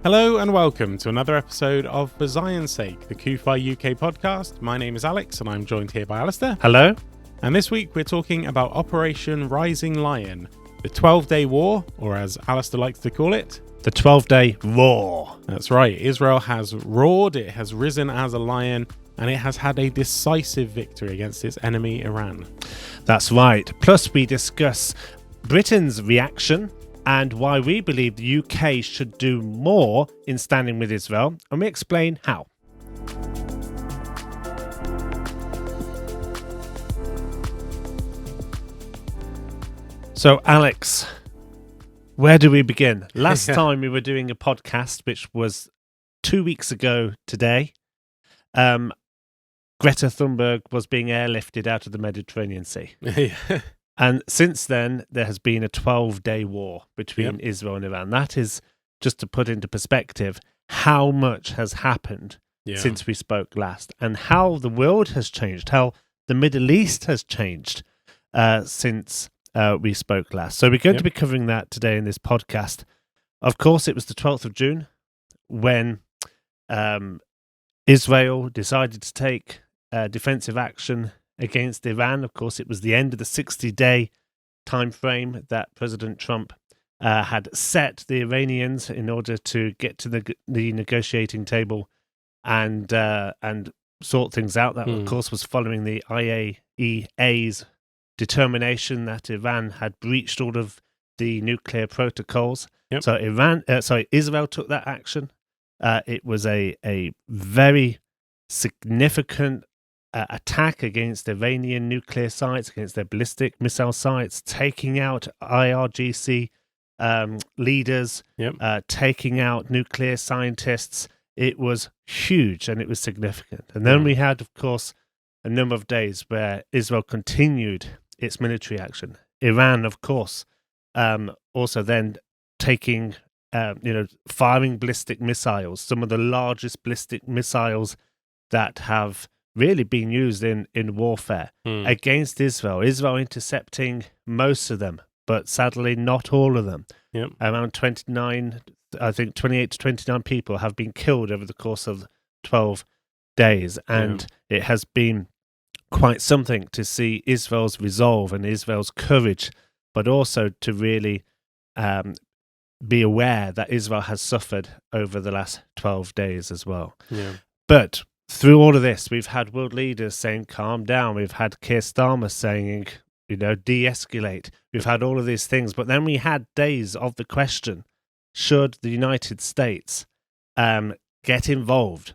Hello and welcome to another episode of For Zion's Sake, the CUFI UK podcast. My name is Alex and I'm joined here by Alastair. Hello. And this week we're talking about Operation Rising Lion, the 12-day war, or as Alastair likes to call it, The 12-day roar. That's right. Israel has roared, it has risen as a lion, and it has had a decisive victory against its enemy, Iran. That's right. Plus we discuss Britain's reaction and why we believe the UK should do more in standing with Israel, and we explain how. So, Alex, where do we begin? Last time we were doing a podcast, which was 2 weeks ago today, Greta Thunberg was being airlifted out of the Mediterranean Sea. And since then, there has been a 12-day war between Israel and Iran. That is, just to put into perspective, how much has happened since we spoke last, and how the world has changed, how the Middle East has changed since we spoke last. So we're going to be covering that today in this podcast. Of course, it was the 12th of June when Israel decided to take defensive action against Iran. Of course, it was the end of the 60-day time frame that President Trump had set the Iranians in order to get to the negotiating table and sort things out. That, of course, was following the IAEA's determination that Iran had breached all of the nuclear protocols. So Israel took that action. It was a very significant attack against Iranian nuclear sites, against their ballistic missile sites, taking out IRGC leaders, taking out nuclear scientists. It was huge and it was significant. And then we had, of course, a number of days where Israel continued its military action. Iran, of course, also then taking, firing ballistic missiles, some of the largest ballistic missiles that have really been used in warfare against Israel. Israel intercepting most of them, but sadly not all of them. Around 28 to 29 people have been killed over the course of 12 days. And it has been quite something to see Israel's resolve and Israel's courage, but also to really be aware that Israel has suffered over the last 12 days as well. But through all of this, we've had world leaders saying, calm down. We've had Keir Starmer saying, de-escalate. We've had all of these things. But then we had days of the question, should the United States get involved?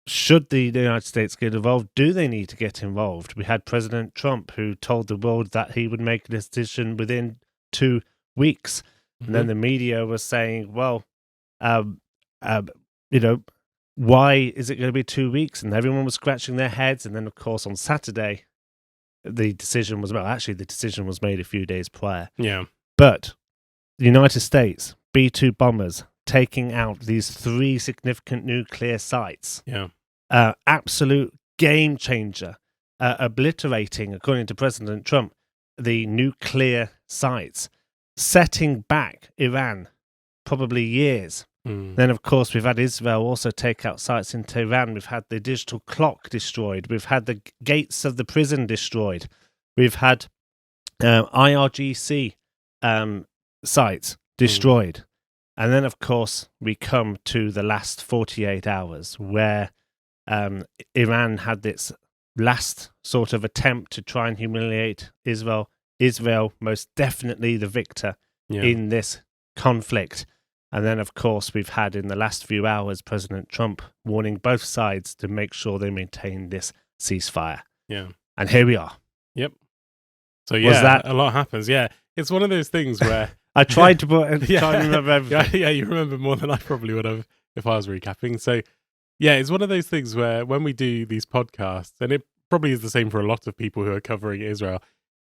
Should the United States get involved? Do they need to get involved? We had President Trump who told the world that he would make a decision within 2 weeks. And then the media was saying, well, why is it going to be 2 weeks? And everyone was scratching their heads. And then, of course, on Saturday, the decision was made a few days prior. But the United States, B-2 bombers, taking out these 3 significant nuclear sites. Absolute game changer. Obliterating, according to President Trump, the nuclear sites, setting back Iran probably years. Then, of course, we've had Israel also take out sites in Tehran. We've had the digital clock destroyed. We've had the gates of the prison destroyed. We've had IRGC sites destroyed. And then, of course, we come to the last 48 hours where Iran had this last sort of attempt to try and humiliate Israel. Israel, most definitely the victor in this conflict. And then, of course, we've had in the last few hours President Trump warning both sides to make sure they maintain this ceasefire. And here we are. So, a lot happens. It's one of those things where I tried to try and remember everything. You remember more than I probably would have if I was recapping. So, it's one of those things where when we do these podcasts, and it probably is the same for a lot of people who are covering Israel,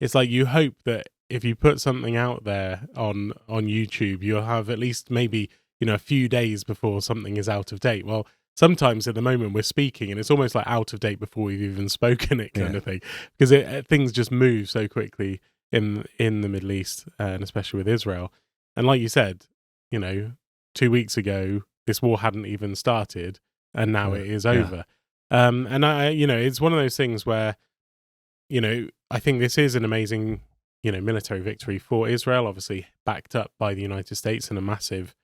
it's like you hope that if you put something out there on YouTube, you'll have at least maybe, a few days before something is out of date. Well, sometimes at the moment we're speaking and it's almost like out of date before we've even spoken it kind of thing, because things just move so quickly in the Middle East, and especially with Israel. And like you said, 2 weeks ago this war hadn't even started, and now it is over. And it's one of those things where, I think this is an amazing, military victory for Israel, obviously backed up by the United States, and a massive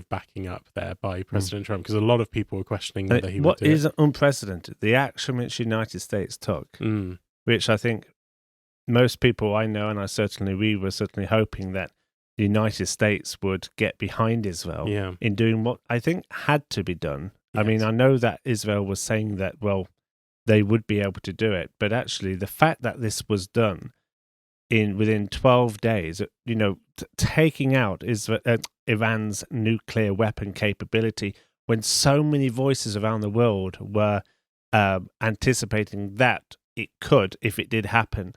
backing up there by President Trump, because a lot of people were questioning whether he would do it. What is unprecedented, the action which the United States took, which I think most people I know, and we were certainly hoping that the United States would get behind Israel in doing what I think had to be done. Yes. I mean, I know that Israel was saying that, well, they would be able to do it, but actually the fact that this was done within 12 days, taking out Iran's nuclear weapon capability, when so many voices around the world were anticipating that it could, if it did happen,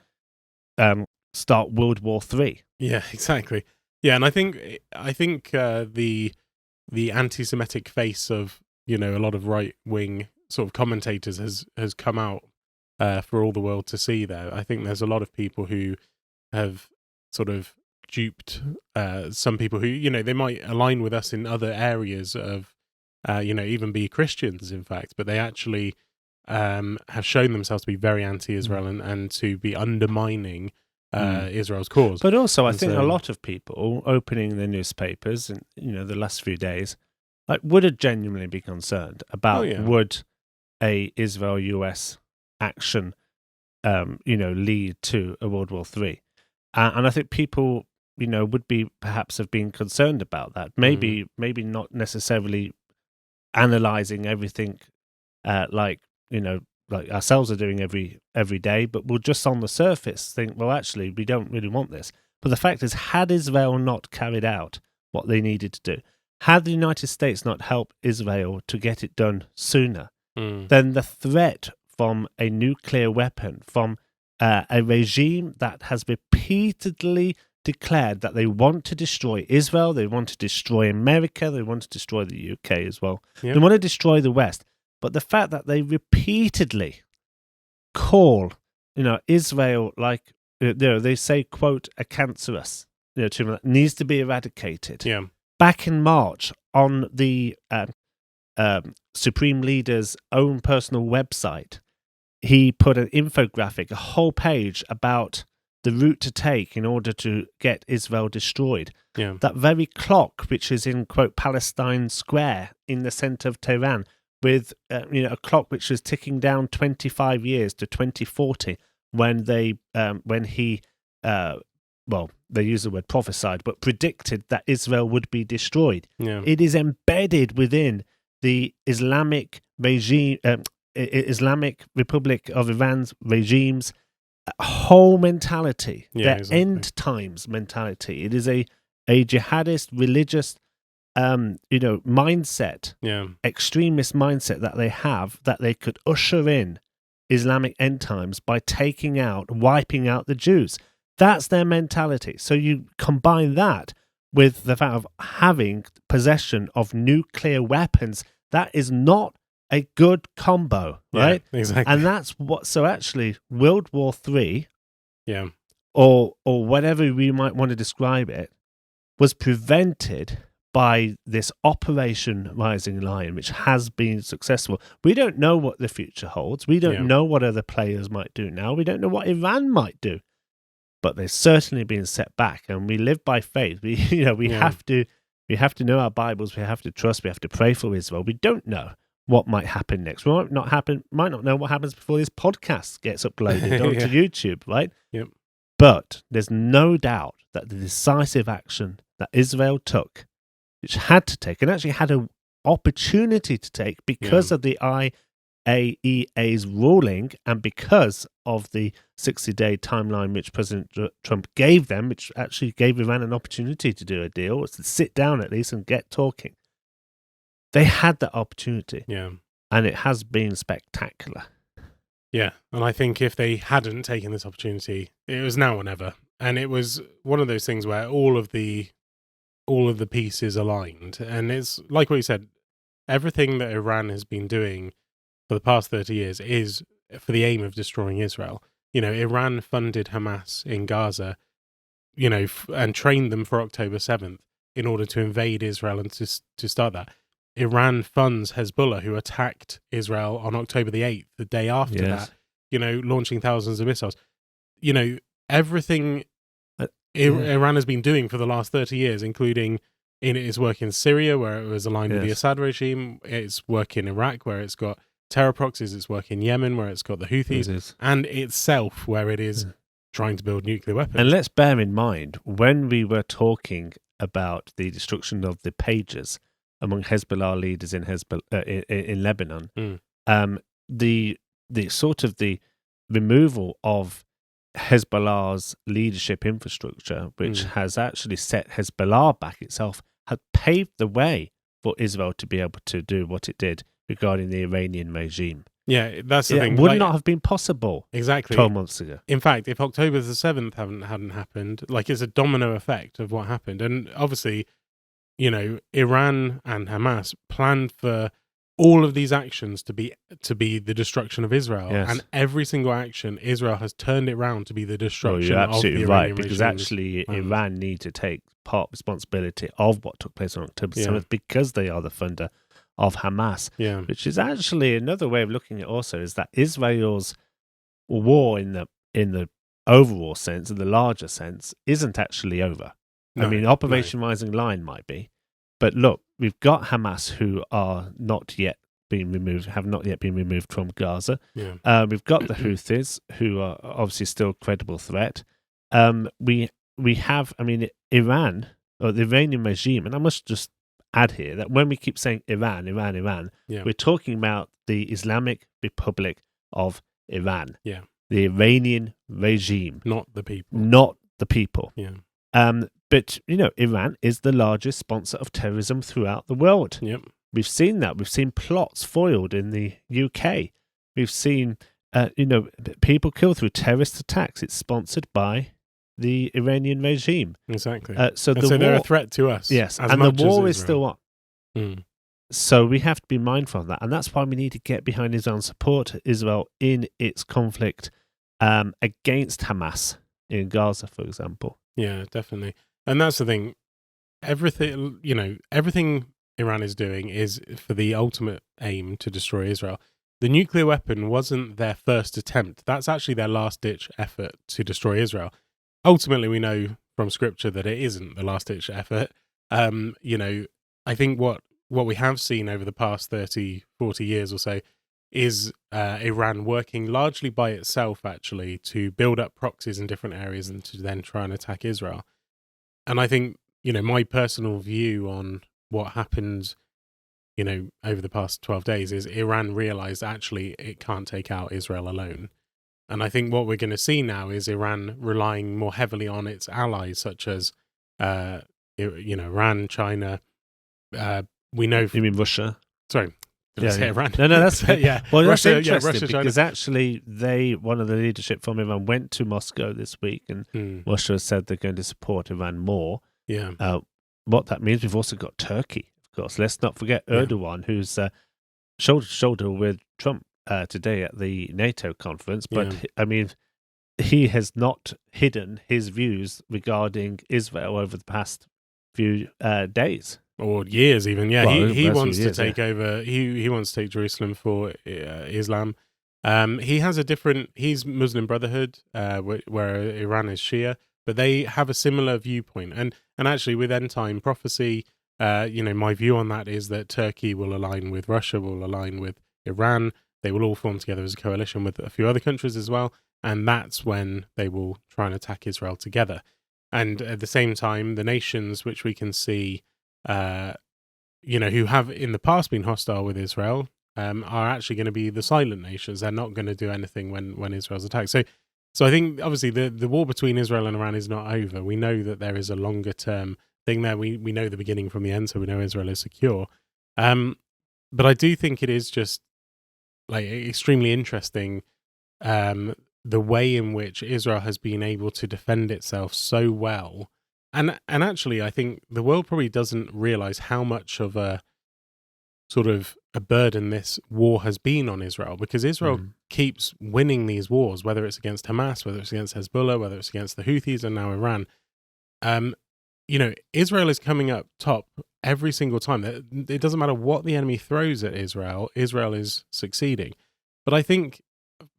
start World War III. Yeah, exactly. Yeah, and I think the anti-Semitic face of a lot of right-wing sort of commentators has come out for all the world to see. There, I think there's a lot of people who have sort of duped some people who they might align with us in other areas of even be Christians, in fact, but they actually have shown themselves to be very anti-Israel and to be undermining Israel's cause. But also, I think a lot of people opening the newspapers in the last few days would have genuinely be concerned about would a Israel-US action lead to a World War III, and I think people would be perhaps have been concerned about that. Maybe not necessarily analyzing everything like ourselves are doing every day, but we'll just on the surface think, well, actually, we don't really want this. But the fact is, had Israel not carried out what they needed to do, had the United States not helped Israel to get it done sooner, then the threat from a nuclear weapon, from a regime that has repeatedly declared that they want to destroy Israel, they want to destroy America, they want to destroy the UK as well, they want to destroy the West. But the fact that they repeatedly call, Israel they say, quote, a cancerous, tumor that needs to be eradicated. Yeah. Back in March, on the Supreme Leader's own personal website, he put an infographic, a whole page about the route to take in order to get Israel destroyed. Yeah. That very clock, which is in, quote, Palestine Square in the center of Tehran, with a clock which was ticking down 25 years to 2040 when he they use the word prophesied, but predicted that Israel would be destroyed. Yeah. It is embedded within the Islamic regime, Islamic Republic of Iran's regime's whole mentality, their end times mentality. It is a jihadist, religious mindset, extremist mindset that they have, that they could usher in Islamic end times by wiping out the Jews. That's their mentality. So you combine that with the fact of having possession of nuclear weapons. That is not a good combo, right? Yeah, exactly. And that's what. So actually, World War III, or whatever we might want to describe it, was prevented by this Operation Rising Lion, which has been successful. We don't know what the future holds. We don't know what other players might do now. We don't know what Iran might do. But they've certainly been set back, and we live by faith. We have to know our Bibles. We have to trust. We have to pray for Israel. We don't know what might happen next. We might not know what happens before this podcast gets uploaded onto YouTube, right? Yep. But there's no doubt that the decisive action that Israel took, which had to take, and actually had an opportunity to take because of the IAEA's ruling and because of the 60-day timeline which President Trump gave them, which actually gave Iran an opportunity to do a deal, to sit down at least and get talking. They had that opportunity. Yeah. And it has been spectacular. Yeah. And I think if they hadn't taken this opportunity, it was now or never. And it was one of those things where all of the pieces aligned. And it's like what you said, everything that Iran has been doing for the past 30 years is for the aim of destroying Israel. Iran funded Hamas in Gaza, and trained them for October 7th. in order to invade Israel and to start that. Iran funds Hezbollah, who attacked Israel on October the 8th, the day after that, launching thousands of missiles. Everything Iran has been doing for the last 30 years, including in its work in Syria, where it was aligned with the Assad regime, its work in Iraq, where it's got terror proxies, its work in Yemen, where it's got the Houthis, and itself, where it is trying to build nuclear weapons. And let's bear in mind, when we were talking about the destruction of the pages among Hezbollah leaders in Lebanon, the sort of the removal of Hezbollah's leadership infrastructure, which has actually set Hezbollah back itself, had paved the way for Israel to be able to do what it did regarding the Iranian regime. Yeah, that's the thing. It would not have been possible exactly 12 months ago. In fact, if October the 7th hadn't happened, it's a domino effect of what happened. And obviously, Iran and Hamas planned for all of these actions to be the destruction of Israel, and every single action, Israel has turned it round to be the destruction of the Iranian regime. Because actually Iran need to take part responsibility of what took place on October 7th because they are the funder of Hamas, which is actually another way of looking at it also, is that Israel's war in the overall sense, in the larger sense, isn't actually over. No, I mean, Operation Rising Lion might be, but look, we've got Hamas who are have not yet been removed from Gaza. We've got the Houthis, who are obviously still a credible threat. We have, Iran, or the Iranian regime, and I must just add here that when we keep saying Iran, we're talking about the Islamic Republic of Iran. The Iranian regime. Not the people. But, Iran is the largest sponsor of terrorism throughout the world. We've seen that. We've seen plots foiled in the UK. We've seen, people killed through terrorist attacks. It's sponsored by the Iranian regime. Exactly. So they're a threat to us. Yes, and the war is still on. So we have to be mindful of that. And that's why we need to get behind Israel and support Israel in its conflict against Hamas in Gaza, for example. Yeah, definitely. And that's the thing. Everything Iran is doing is for the ultimate aim to destroy Israel. The nuclear weapon wasn't their first attempt. That's actually their last-ditch effort to destroy Israel. Ultimately, we know from Scripture that it isn't the last-ditch effort. I think what we have seen over the past 30, 40 years or so is Iran working largely by itself, actually, to build up proxies in different areas and to then try and attack Israel. And I think, my personal view on what happened, over the past 12 days is Iran realized actually it can't take out Israel alone. And I think what we're going to see now is Iran relying more heavily on its allies, such as, Iran, China. We know. You mean Russia? Sorry. Did I say Iran? No, that's yeah. Well, Russia, that's interesting Russia, because China. actually one of the leadership from Iran went to Moscow this week, and Russia has said they're going to support Iran more. Yeah. What that means, we've also got Turkey, of course. Let's not forget Erdogan, who's shoulder to shoulder with Trump today at the NATO conference. But he has not hidden his views regarding Israel over the past few days. Or years even, he wants to take over. He wants to take Jerusalem for Islam. He's Muslim Brotherhood, where Iran is Shia, but they have a similar viewpoint. And actually, with end time prophecy, my view on that is that Turkey will align with Russia, will align with Iran. They will all form together as a coalition with a few other countries as well, and that's when they will try and attack Israel together. And at the same time, the nations which we can see, who have in the past been hostile with Israel, are actually going to be the silent nations. They're not going to do anything when Israel's attacked. So I think obviously the war between Israel and Iran is not over. We know that there is a longer term thing there. We know the beginning from the end, so we know Israel is secure. But I do think it is just extremely interesting the way in which Israel has been able to defend itself so well. And actually, I think the world probably doesn't realize how much of a sort of a burden this war has been on Israel, because Israel keeps winning these wars, whether it's against Hamas, whether it's against Hezbollah, whether it's against the Houthis, and now Iran. Israel is coming up top every single time. It doesn't matter what the enemy throws at Israel is succeeding. But I think,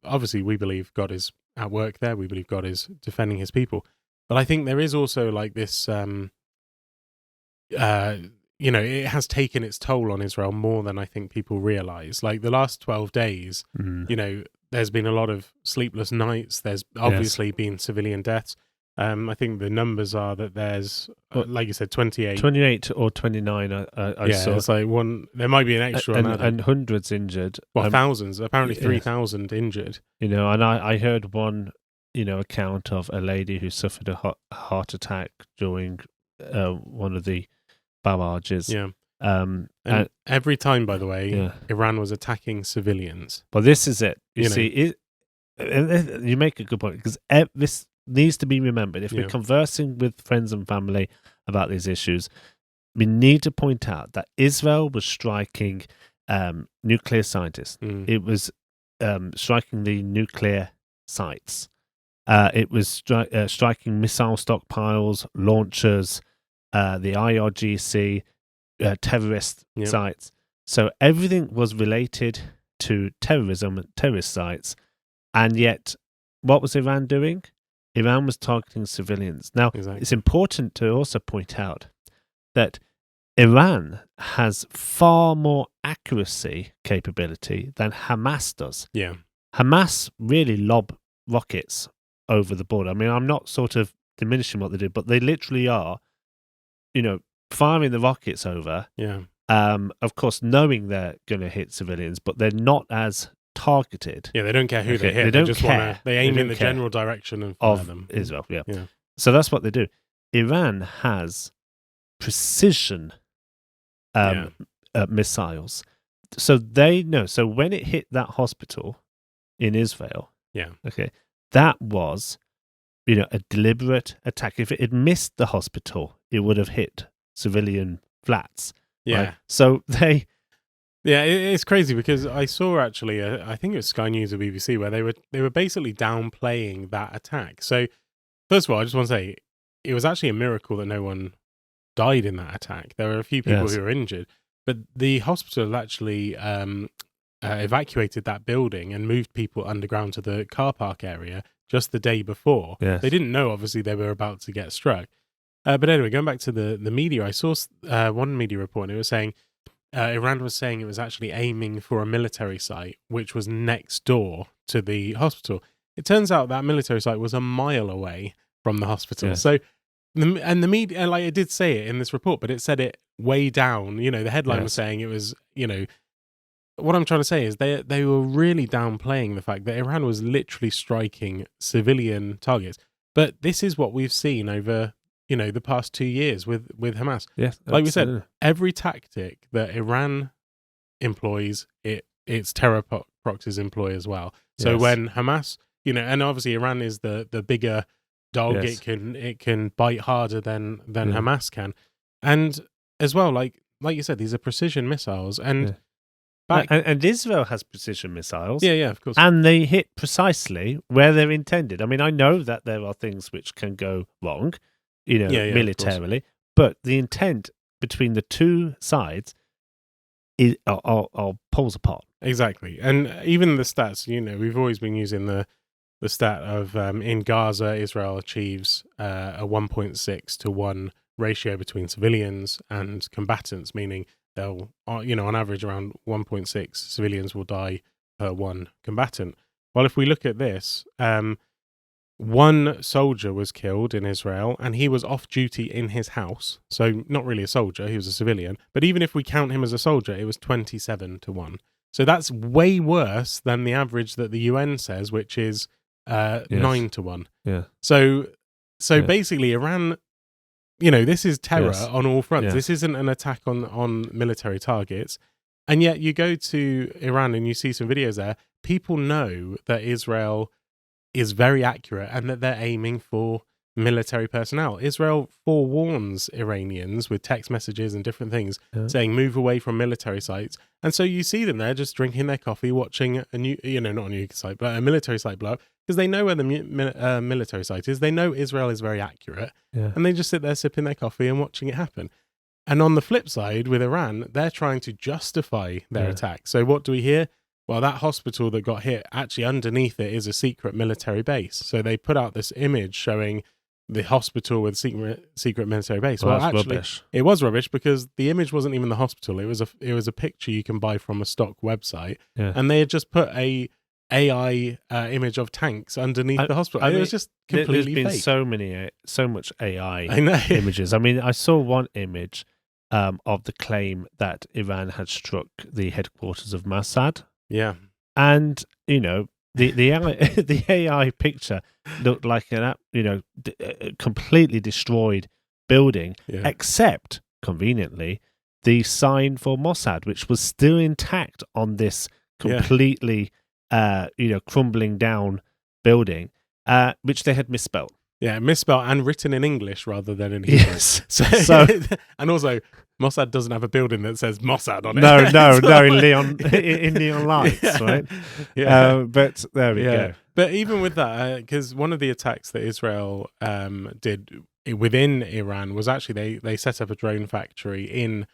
obviously, we believe God is at work there. We believe God is defending his people. But I think there is also like this, it has taken its toll on Israel more than I think people realize. Like the last 12 days, there's been a lot of sleepless nights. There's obviously been civilian deaths. I think the numbers are that there's, like you said, 28. 28 or 29, I saw. It's like one, there might be an extra amount. And hundreds injured. Well, thousands, apparently 3,000 injured. And I heard one, account of a lady who suffered a heart attack during one of the barrages. Yeah. And every time, by the way, Iran was attacking civilians. Well, this is it. You see, you make a good point, because this needs to be remembered. If we're conversing with friends and family about these issues, we need to point out that Israel was striking nuclear scientists. It was striking the nuclear sites. It was striking missile stockpiles, launchers, the IRGC, terrorist sites. So everything was related to terrorism and terrorist sites. And yet, what was Iran doing? Iran was targeting civilians. Now, It's important to also point out that Iran has far more accuracy capability than Hamas does. Yeah. Hamas really lob rockets over the border. I mean, I'm not sort of diminishing what they do, but they literally are, firing the rockets over. Yeah. Of course, knowing they're going to hit civilians, but they're not as targeted. Yeah, they don't care who they hit. They don't just care. They aim in the general direction of them. Israel. Yeah. So that's what they do. Iran has precision missiles, so they know. So when it hit that hospital in Israel, that was, a deliberate attack. If it had missed the hospital, it would have hit civilian flats. Yeah. Right? So they. Yeah, it's crazy because I saw actually, I think it was Sky News or BBC, where they were basically downplaying that attack. So first of all, I just want to say it was actually a miracle that no one died in that attack. There were a few people who were injured, but the hospital actually evacuated that building and moved people underground to the car park area just the day before. Yes. They didn't know, obviously, they were about to get struck. But anyway, going back to the media, I saw one media report, and it was saying Iran was saying it was actually aiming for a military site, which was next door to the hospital. It turns out that military site was a mile away from the hospital. Yes. So, the media, like it did say it in this report, but it said it way down. The headline was saying it was, what I'm trying to say is they were really downplaying the fact that Iran was literally striking civilian targets. But this is what we've seen over the past 2 years with Hamas. Yes, like we said, every tactic that Iran employs, its terror proxies employ as well. So when Hamas, and obviously Iran is the bigger dog, it can bite harder than Hamas can, and as well, like you said, these are precision missiles, and and Israel has precision missiles. Yeah, of course, and they hit precisely where they're intended. I mean, I know that there are things which can go wrong, militarily, but the intent between the two sides are poles apart. Exactly. And even the stats, we've always been using the stat of in Gaza, Israel achieves a 1.6 to 1 ratio between civilians and combatants, meaning they'll, on average around 1.6 civilians will die per 1 combatant. Well, if we look at this, one soldier was killed in Israel, and he was off duty in his house. So not really a soldier, he was a civilian. But even if we count him as a soldier, it was 27 to 1. So that's way worse than the average that the UN says, which is 9 to 1. Yeah. So basically Iran, this is terror on all fronts. Yes. This isn't an attack on military targets. And yet you go to Iran and you see some videos there. People know that Israel is very accurate and that they're aiming for military personnel. Israel forewarns Iranians with text messages and different things saying move away from military sites. And so you see them there just drinking their coffee, watching a not a nuclear site, but a military site blow up. because they know where the military site is. They know Israel is very accurate, and they just sit there sipping their coffee and watching it happen. And on the flip side, with Iran, they're trying to justify their attack. So what do we hear? Well, that hospital that got hit, actually underneath it is a secret military base. So they put out this image showing the hospital with secret military base. Well, actually, rubbish. It was rubbish because the image wasn't even the hospital. It was a picture you can buy from a stock website, and they had just put a AI image of tanks underneath the hospital. It was just completely fake. There's been so much AI images. I mean, I saw one image of the claim that Iran had struck the headquarters of Mossad. Yeah, and the AI picture looked like a completely destroyed building, except conveniently the sign for Mossad, which was still intact on this completely crumbling down building, which they had misspelled. Yeah, misspelled and written in English rather than in Hebrew. Yes. So and also, Mossad doesn't have a building that says Mossad on it. No, in neon lights, right? Yeah. But there we go. But even with that, because one of the attacks that Israel did within Iran was actually they set up a drone factory in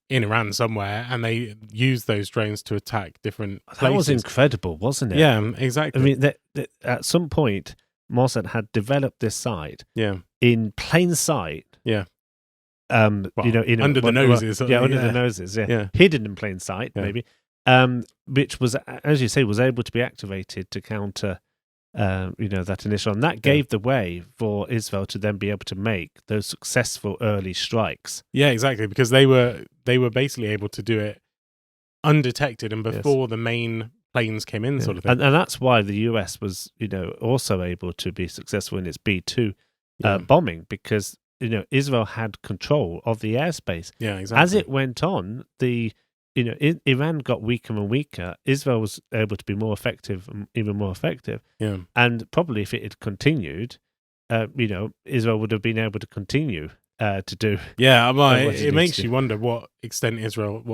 Iran somewhere, and they used those drones to attack different places. That was incredible, wasn't it? Yeah, exactly. I mean, at some point, Mossad had developed this site in plain sight. Yeah. Under the noses. Under the noses, hidden in plain sight, maybe. Which was, as you say, was able to be activated to counter, that initial, and that gave the way for Israel to then be able to make those successful early strikes. Yeah, exactly, because they were basically able to do it undetected and before the main planes came in, sort of thing. And that's why the US was, also able to be successful in its B-2 bombing, because Israel had control of the airspace. Yeah, exactly. As it went on, Iran got weaker and weaker. Israel was able to be more effective, even more effective. Yeah. And probably if it had continued, Israel would have been able to continue to do. Yeah, it makes you wonder what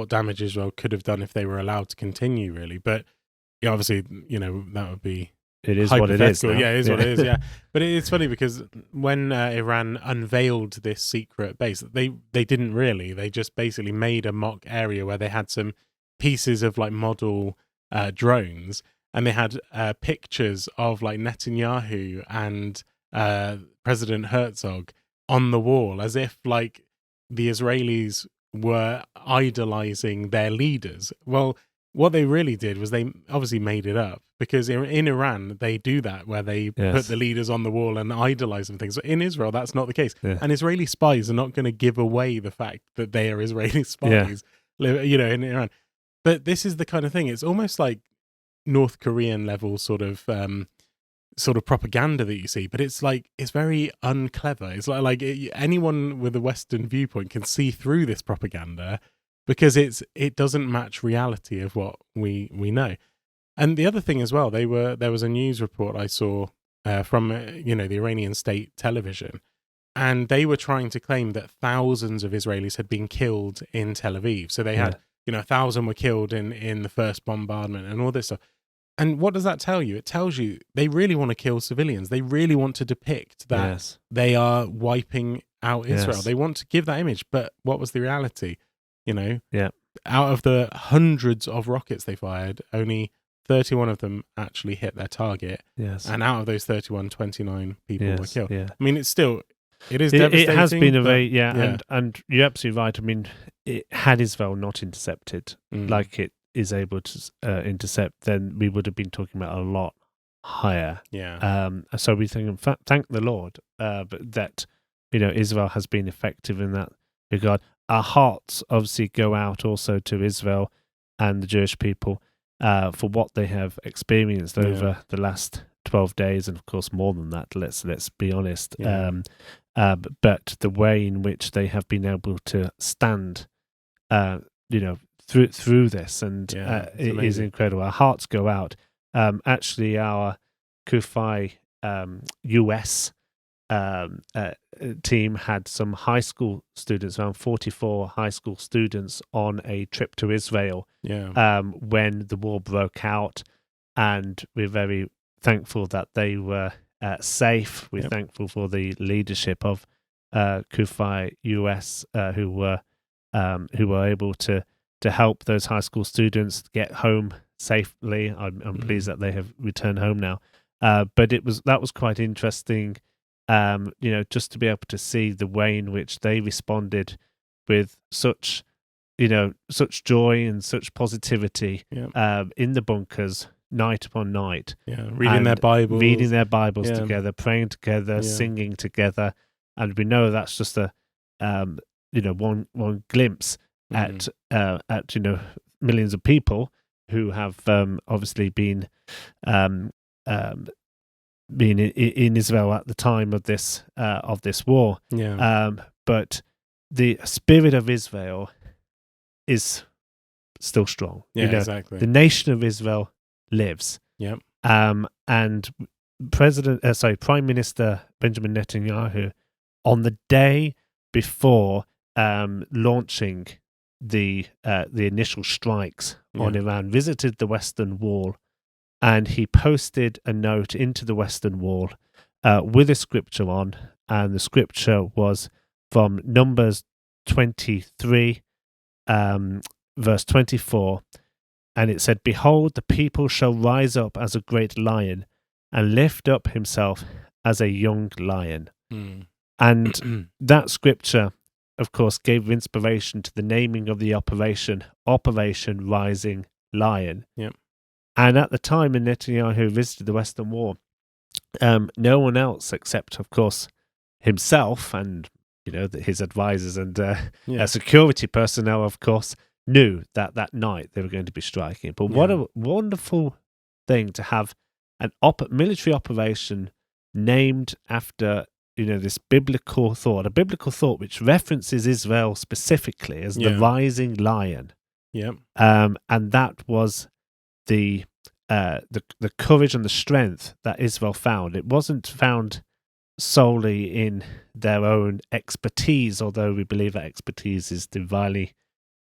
damage Israel could have done if they were allowed to continue, really. But obviously, that would be. It is what it is. Yeah, it is what it is. Yeah, but it's funny because when Iran unveiled this secret base, they didn't really. They just basically made a mock area where they had some pieces of model drones, and they had pictures of Netanyahu and President Herzog on the wall, as if the Israelis were idolizing their leaders. Well, what they really did was they obviously made it up, because in Iran they do that, where they put the leaders on the wall and idolize them things. But in Israel, that's not the case. Yeah. And Israeli spies are not going to give away the fact that they are Israeli spies, in Iran. But this is the kind of thing. It's almost like North Korean level sort of propaganda that you see, but it's very unclever. It's anyone with a Western viewpoint can see through this propaganda, because it doesn't match reality of what we know. And the other thing as well, there was a news report I saw from the Iranian state television, and they were trying to claim that thousands of Israelis had been killed in Tel Aviv. So they had 1,000 were killed in the first bombardment and all this stuff. And what does that tell you? It tells you they really want to kill civilians. They really want to depict that they are wiping out Israel. They want to give that image. But what was the reality? Out of the hundreds of rockets they fired, only 31 of them actually hit their target. Yes. And out of those 31, 29 people were killed. Yeah. I mean, it is devastating. It has been and you're absolutely right. I mean, had Israel not intercepted like it is able to intercept, then we would have been talking about a lot higher. Yeah. So we thank the Lord that Israel has been effective in that regard. Our hearts obviously go out also to Israel and the Jewish people for what they have experienced over the last 12 days, and of course more than that. Let's be honest. But the way in which they have been able to stand, through this, and it is incredible. Our hearts go out. Actually, our CUFI US team had some high school students, around 44 high school students, on a trip to Israel when the war broke out, and we're very thankful that they were safe. We're thankful for the leadership of CUFI US, who were able to help those high school students get home safely. I'm pleased that they have returned home now. But that was quite interesting, just to be able to see the way in which they responded with such joy and such positivity in the bunkers, night upon night. Reading their Bibles together, praying together, singing together. And we know that's just a one glimpse at millions of people who have obviously been in Israel at the time of this war. But the spirit of Israel is still strong. Exactly. The nation of Israel lives. And Prime Minister Benjamin Netanyahu, on the day before launching the initial strikes on Iran, visited the Western Wall, and he posted a note into the Western Wall with a scripture on, and the scripture was from Numbers 23, verse 24, and it said, "Behold, the people shall rise up as a great lion, and lift up himself as a young lion." And that scripture, of course, gave inspiration to the naming of the Operation Rising Lion. And at the time when Netanyahu visited the Western Wall, no one else except, of course, himself and his advisors and security personnel, of course, knew that night they were going to be striking. But what a wonderful thing to have an military operation named after this biblical thought, a biblical thought which references Israel specifically as the rising lion. And that was the courage and the strength that Israel found. It wasn't found solely in their own expertise, although we believe that expertise is divinely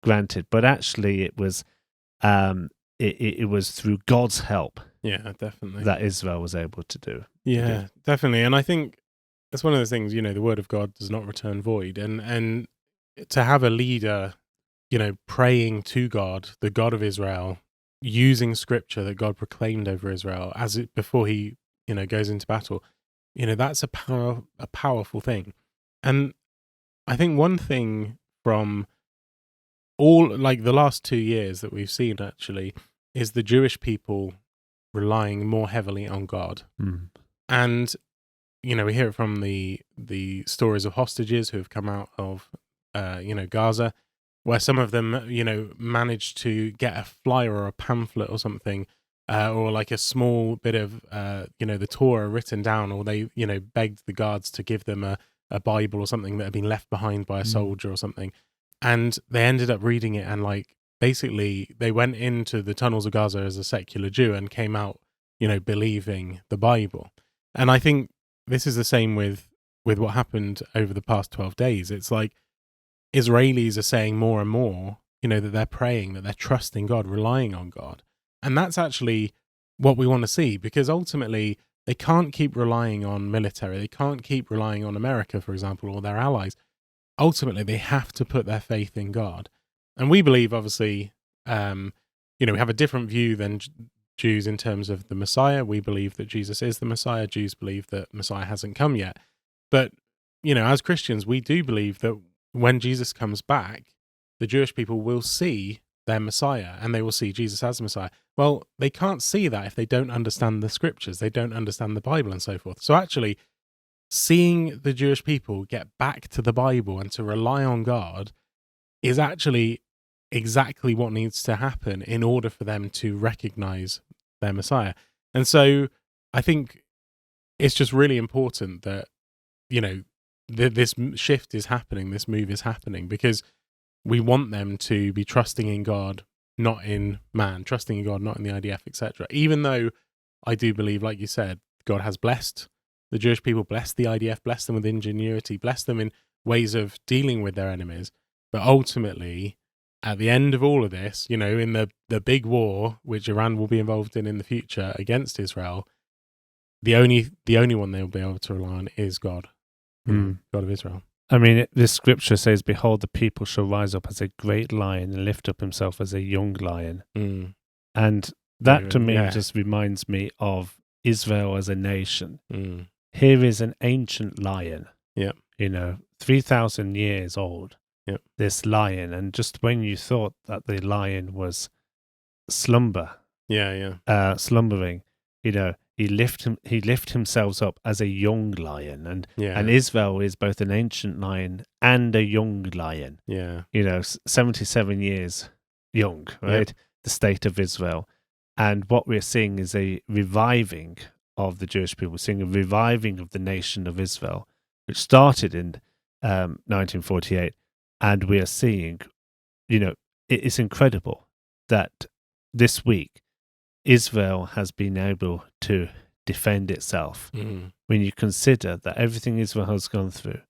granted, but actually it was it was through God's help definitely that Israel was able to do. Definitely. And I think that's one of those things, the word of God does not return void, and to have a leader praying to God, the God of Israel, using scripture that God proclaimed over Israel before he goes into battle, that's a powerful thing. And I think one thing from all the last 2 years that we've seen actually is the Jewish people relying more heavily on God. And we hear it from the stories of hostages who have come out of Gaza, where some of them managed to get a flyer or a pamphlet or something, or like a small bit of the Torah written down, or they begged the guards to give them a Bible or something that had been left behind by a soldier or something, and they ended up reading it, and basically they went into the tunnels of Gaza as a secular Jew and came out believing the Bible. And I think this is the same with what happened over the past 12 days. It's like Israelis are saying more and more that they're praying, that they're trusting God, relying on God. And that's actually what we want to see, because ultimately they can't keep relying on military. They can't keep relying on America, for example, or their allies. Ultimately, they have to put their faith in God. And we believe, obviously, we have a different view than Jews in terms of the Messiah. We believe that Jesus is the Messiah. Jews believe that Messiah hasn't come yet. But, as Christians, we do believe that when Jesus comes back, the Jewish people will see their Messiah, and they will see Jesus as the Messiah. Well, they can't see that if they don't understand the scriptures, they don't understand the Bible and so forth. So actually, seeing the Jewish people get back to the Bible and to rely on God is actually exactly what needs to happen in order for them to recognize their Messiah. And so I think it's just really important that, this shift is happening, this move is happening, because we want them to be trusting in God, not in man, trusting in God, not in the IDF, etc. Even though I do believe, like you said, God has blessed the Jewish people, blessed the IDF, blessed them with ingenuity, blessed them in ways of dealing with their enemies. But ultimately, at the end of all of this, in the big war, which Iran will be involved in the future against Israel, the only one they'll be able to rely on is God, Mm. God of Israel. I mean, this scripture says, "Behold, the people shall rise up as a great lion and lift up himself as a young lion." Mm. And that to me Yeah. just reminds me of Israel as a nation. Mm. Here is an ancient lion, Yep. 3,000 years old, Yep. this lion. And just when you thought that the lion was slumbering, he lift himself up as a young lion. And Israel is both an ancient lion and a young lion. 77 years young, right? Yep. The state of Israel. And what we're seeing is a reviving of the Jewish people. We're seeing a reviving of the nation of Israel, which started in 1948. And we are seeing, it's incredible that this week Israel has been able to defend itself. Mm. When you consider that everything Israel has gone through,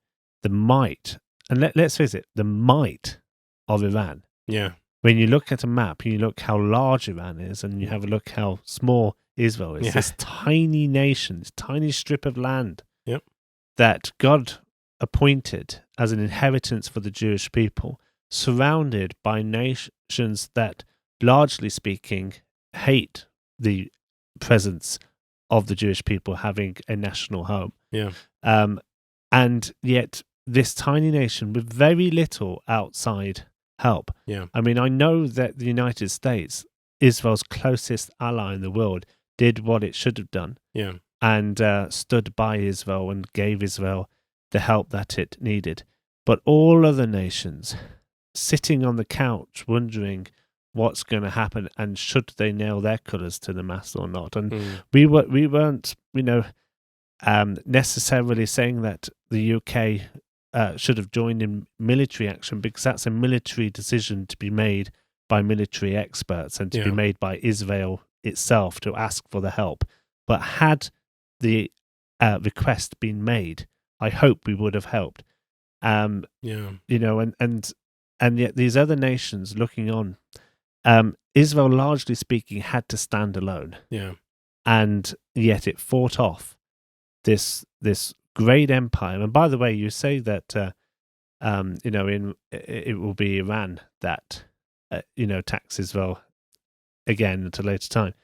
the might, and let's face it, the might of Iran. Yeah. When you look at a map and you look how large Iran is, and you have a look how small Israel is, this tiny nation, this tiny strip of land that God appointed as an inheritance for the Jewish people, surrounded by nations that, largely speaking, hate the presence of the Jewish people having a national home. Yeah. And yet this tiny nation with very little outside help. Yeah. I mean, I know that the United States, Israel's closest ally in the world, did what it should have done. Yeah. And stood by Israel and gave Israel the help that it needed. But all other nations sitting on the couch wondering what's going to happen and should they nail their colours to the mast or not. And we weren't, necessarily saying that the UK should have joined in military action, because that's a military decision to be made by military experts and to be made by Israel itself to ask for the help. But had the request been made, I hope we would have helped. And yet these other nations looking on, Israel, largely speaking, had to stand alone. Yeah. And yet it fought off this great empire. And by the way, you say that it will be Iran that attacks Israel again at a later time.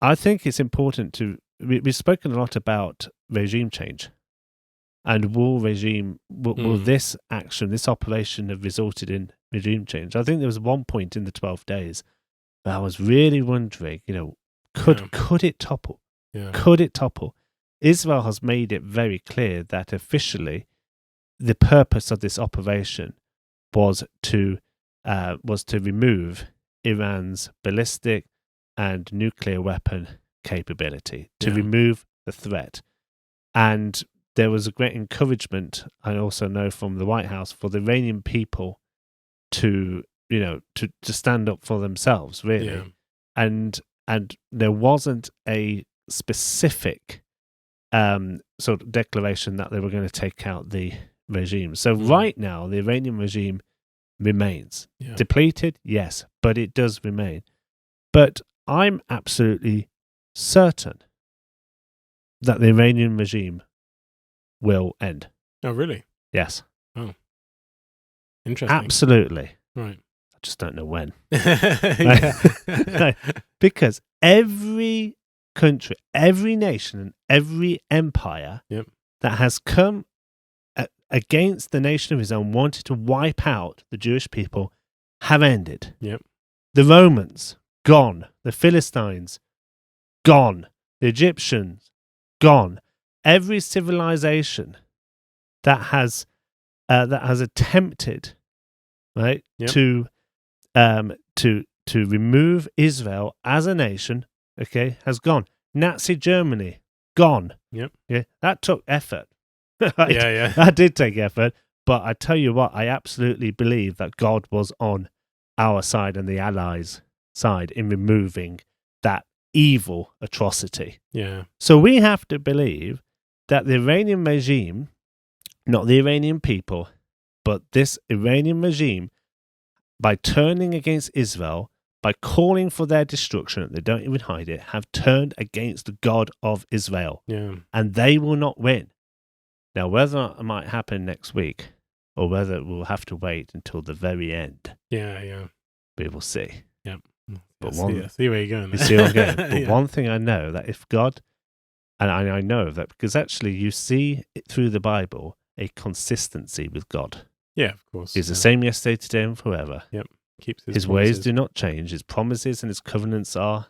I think it's important to we've spoken a lot about regime change, and will this action, this operation, have resulted in regime change? I think there was one point in the 12 days where I was really wondering, could it topple? Yeah. Could it topple? Israel has made it very clear that officially the purpose of this operation was to remove Iran's ballistic and nuclear weapon capability, to remove the threat. And there was a great encouragement, I also know, from the White House for the Iranian people to stand up for themselves, really. Yeah. And there wasn't a specific sort of declaration that they were going to take out the regime. So right now, the Iranian regime remains. Yeah. Depleted, yes, but it does remain. But I'm absolutely certain that the Iranian regime will end. Oh, really? Yes. Oh. Interesting. Absolutely. Right. I just don't know when. Because every country, every nation, and every empire that has come against the nation of Israel and wanted to wipe out the Jewish people have ended. Yep. The Romans, gone. The Philistines, gone. The Egyptians, gone. Every civilization that has attempted, right, to remove Israel as a nation, has gone. Nazi Germany, gone. Yep. Yeah, that took effort. Right? Yeah. That did take effort. But I tell you what, I absolutely believe that God was on our side and the Allies' side in removing that evil atrocity. Yeah. So we have to believe that the Iranian regime, not the Iranian people, but this Iranian regime, by turning against Israel, by calling for their destruction, they don't even hide it, have turned against the God of Israel. Yeah. And they will not win. Now, whether it might happen next week or whether we'll have to wait until the very end, Yeah. we will see. Yep. But I see where you're going. You see where I'm going? But Yeah. one thing I know, that if God, and I know that because actually you see it through the Bible, a consistency with God. Yeah, of course. He's the same yesterday, today, and forever. Keeps His ways do not change. His promises and his covenants are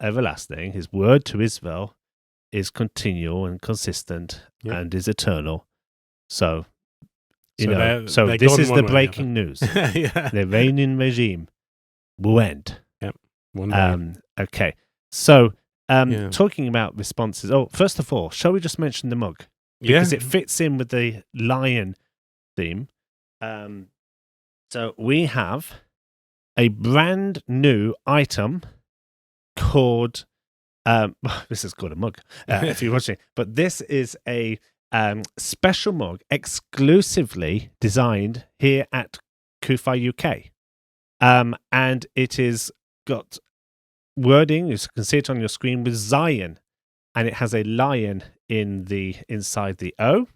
everlasting. His word to Israel is continual and consistent and is eternal. So, they're this gone is one the way or breaking news. Yeah. The reigning regime will end. One day. Okay. So, talking about responses. Oh, first of all, shall we just mention the mug? Because it fits in with the lion theme. So we have a brand new item called, this is called a mug if you're watching, but this is a special mug exclusively designed here at CUFI UK. And it is got wording, you can see it on your screen, with Zion, and it has a lion inside the O.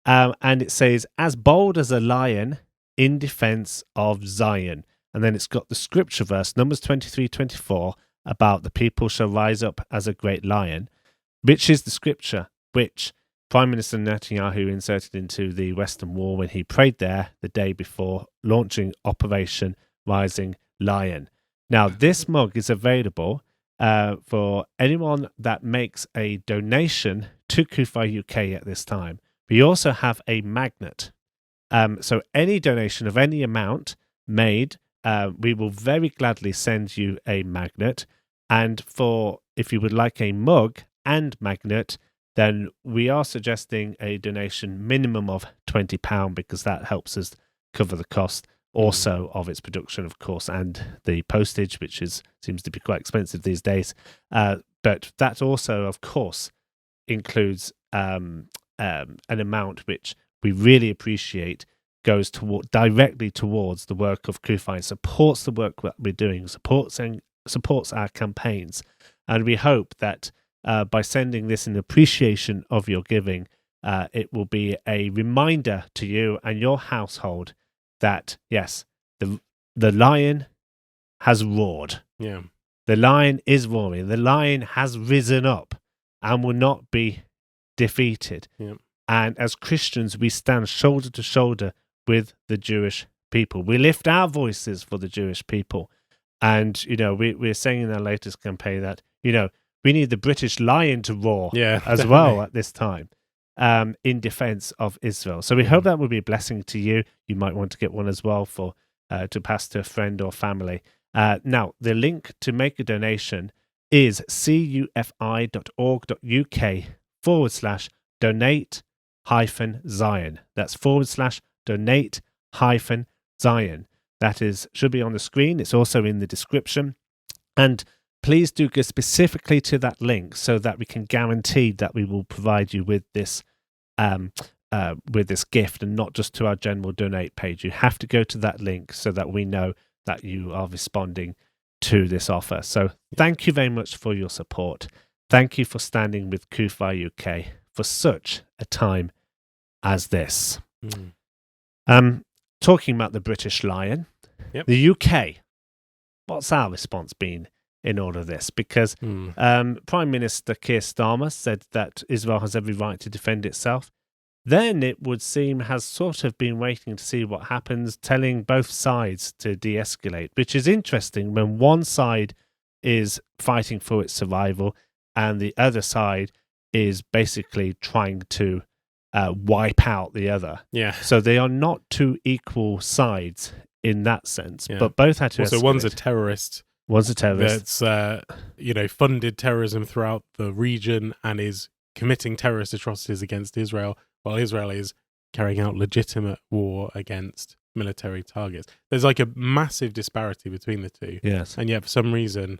And it says, as bold as a lion in defense of Zion. And then it's got the scripture verse, Numbers 23:24, about the people shall rise up as a great lion, which is the scripture which Prime Minister Netanyahu inserted into the Western Wall when he prayed there the day before launching Operation Rising Lion. Now, this mug is available for anyone that makes a donation to CUFI UK at this time. We also have a magnet. So any donation of any amount made, we will very gladly send you a magnet. And if you would like a mug and magnet, then we are suggesting a donation minimum of £20 because that helps us cover the cost also of its production, of course, and the postage, which seems to be quite expensive these days. But that also, of course, includes an amount which we really appreciate, goes directly towards the work of CUFI, supports the work that we're doing, supports our campaigns. And we hope that by sending this in appreciation of your giving, it will be a reminder to you and your household that, yes, the lion has roared. Yeah. The lion is roaring. The lion has risen up and will not be defeated. Yeah. And as Christians, we stand shoulder to shoulder with the Jewish people. We lift our voices for the Jewish people. And, we're saying in our latest campaign that, we need the British lion to roar as well at this time in defense of Israel. So we hope that will be a blessing to you. You might want to get one as well to pass to a friend or family. Now, the link to make a donation is cufi.org.uk/donate-Zion. That's /donate-Zion. That should be on the screen. It's also in the description. And please do go specifically to that link so that we can guarantee that we will provide you with this gift and not just to our general donate page. You have to go to that link so that we know that you are responding to this offer. So thank you very much for your support. Thank you for standing with CUFI UK for such a time as this. Talking about the British lion, the UK, what's our response been in all of this? Because Prime Minister Keir Starmer said that Israel has every right to defend itself. Then it would seem has sort of been waiting to see what happens, telling both sides to de-escalate, which is interesting when one side is fighting for its survival and the other side is basically trying to wipe out the other. Yeah. So they are not two equal sides in that sense, but both had to escalate. So one's a terrorist. One's a terrorist. That's, funded terrorism throughout the region and is committing terrorist atrocities against Israel, while Israel is carrying out legitimate war against military targets. There's like a massive disparity between the two. Yes. And yet, for some reason,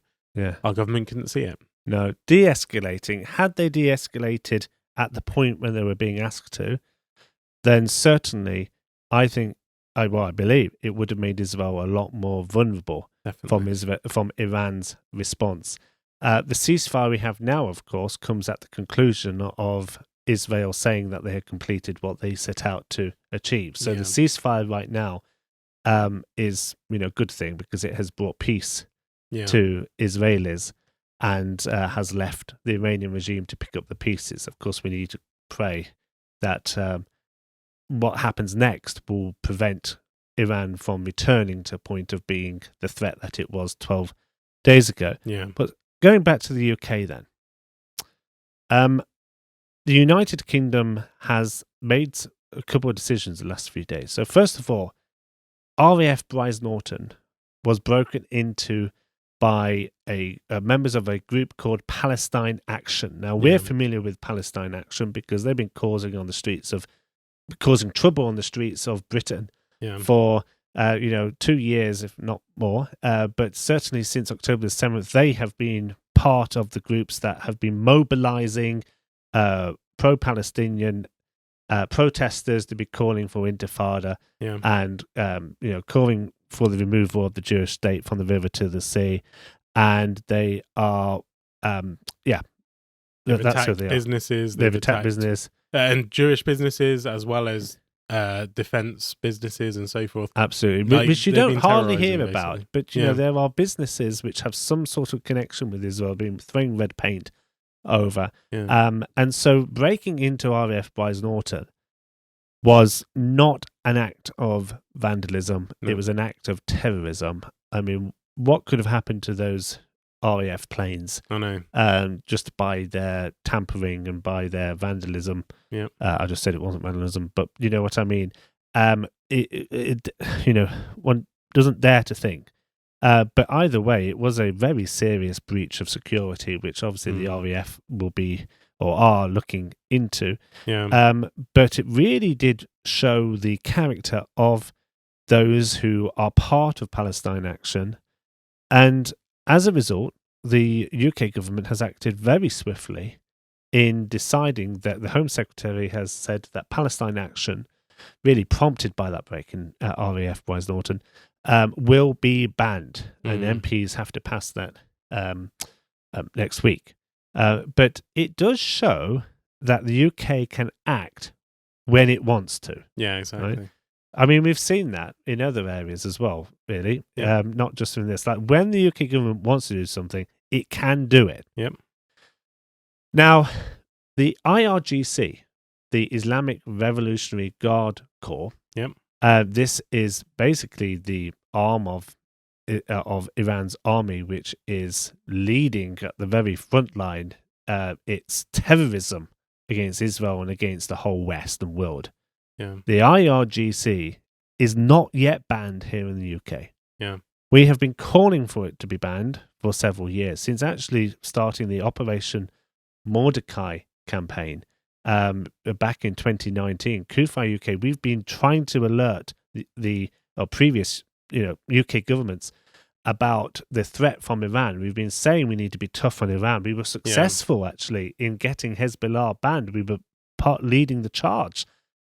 our government couldn't see it. No. De-escalating. Had they de-escalated at the point when they were being asked to, then certainly I believe it would have made Israel a lot more vulnerable. Definitely. from Iran's response. The ceasefire we have now, of course, comes at the conclusion of Israel saying that they had completed what they set out to achieve. So the ceasefire right now is a good thing because it has brought peace to Israelis and has left the Iranian regime to pick up the pieces. Of course, we need to pray that what happens next will prevent Iran from returning to a point of being the threat that it was 12 days ago. Yeah. But going back to the UK then, the United Kingdom has made a couple of decisions the last few days. So first of all, RAF Bryce Norton was broken into by members of a group called Palestine Action. Now, we're familiar with Palestine Action because they've been causing trouble on the streets of Britain for 2 years, if not more. But certainly since October the 7th, they have been part of the groups that have been mobilizing pro-Palestinian protesters to be calling for intifada and calling for the removal of the Jewish state from the river to the sea. And they are they've that's who attacked they are. businesses. They've attacked business and Jewish businesses as well as defense businesses and so forth. Absolutely, which you don't hardly hear basically about. But there are businesses which have some sort of connection with Israel being throwing red paint over. And so breaking into RAF Bryce Norton was not an act of vandalism. No. It was an act of terrorism. I mean, what could have happened to those RAF planes? I know. Just by their tampering and by their vandalism. Yeah. I just said it wasn't vandalism, but you know what I mean. One doesn't dare to think. But either way, it was a very serious breach of security, which obviously the RAF will be or are looking into. But it really did show the character of those who are part of Palestine Action. And as a result, the UK government has acted very swiftly in deciding that the Home Secretary has said that Palestine Action, really prompted by that break in RAF Bryce Norton, will be banned, and MPs have to pass that next week. But it does show that the UK can act when it wants to. Yeah, exactly. Right? I mean, we've seen that in other areas as well, really. Not just in this. Like when the UK government wants to do something, it can do it. Yep. Now, the IRGC, the Islamic Revolutionary Guard Corps, this is basically the arm of Iran's army, which is leading at the very front line its terrorism against Israel and against the whole West and world. The IRGC is not yet banned here in the UK. We have been calling for it to be banned for several years, since actually starting the Operation Mordecai campaign back in 2019. CUFI UK, we've been trying to alert the previous UK governments about the threat from Iran. We've been saying we need to be tough on Iran. We were successful actually in getting Hezbollah banned. We were leading the charge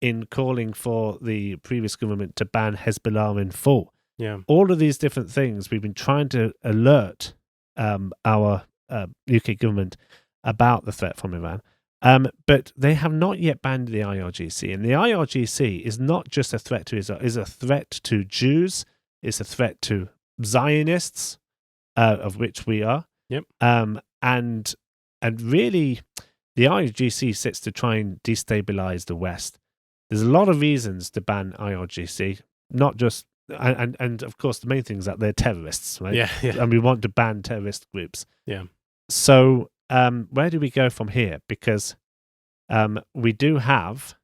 in calling for the previous government to ban Hezbollah in full. All of these different things, we've been trying to alert our UK government about the threat from Iran. But they have not yet banned the IRGC. And the IRGC is not just a threat to Israel, it's a threat to Jews, it's a threat to Zionists, of which we are. And really, the IRGC sits to try and destabilize the West. There's a lot of reasons to ban IRGC, not just, and of course the main thing is that they're terrorists, right? And we want to ban terrorist groups. So where do we go from here? Because we do have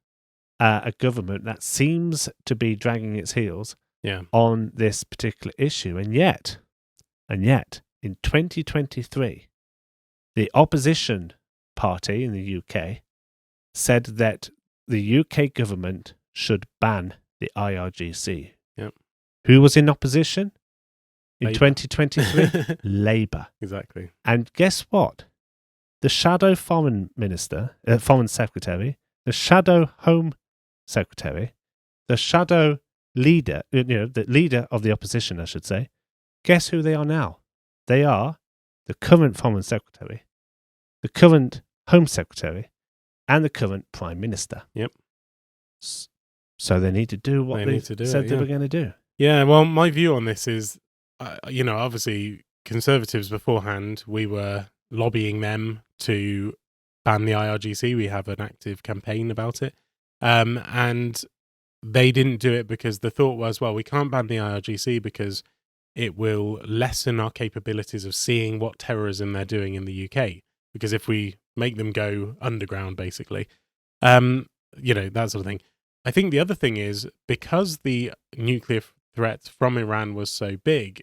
a government that seems to be dragging its heels on this particular issue. And yet, in 2023, the opposition party in the UK said that the UK government should ban the IRGC. Who was in opposition in 2023? Labour. Exactly. And guess what? The shadow foreign secretary, the shadow home secretary, the shadow leader, the leader of the opposition, I should say, Guess who they are now? They are the current Foreign Secretary, the current Home Secretary, and the current Prime Minister. Yep. So they need to do what they said they were going to do. Yeah, well, my view on this is, obviously Conservatives beforehand, we were lobbying them to ban the IRGC. We have an active campaign about it. And they didn't do it because the thought was, well, we can't ban the IRGC because it will lessen our capabilities of seeing what terrorism they're doing in the UK. Because if we make them go underground, basically, that sort of thing. I think the other thing is, because the nuclear threat from Iran was so big,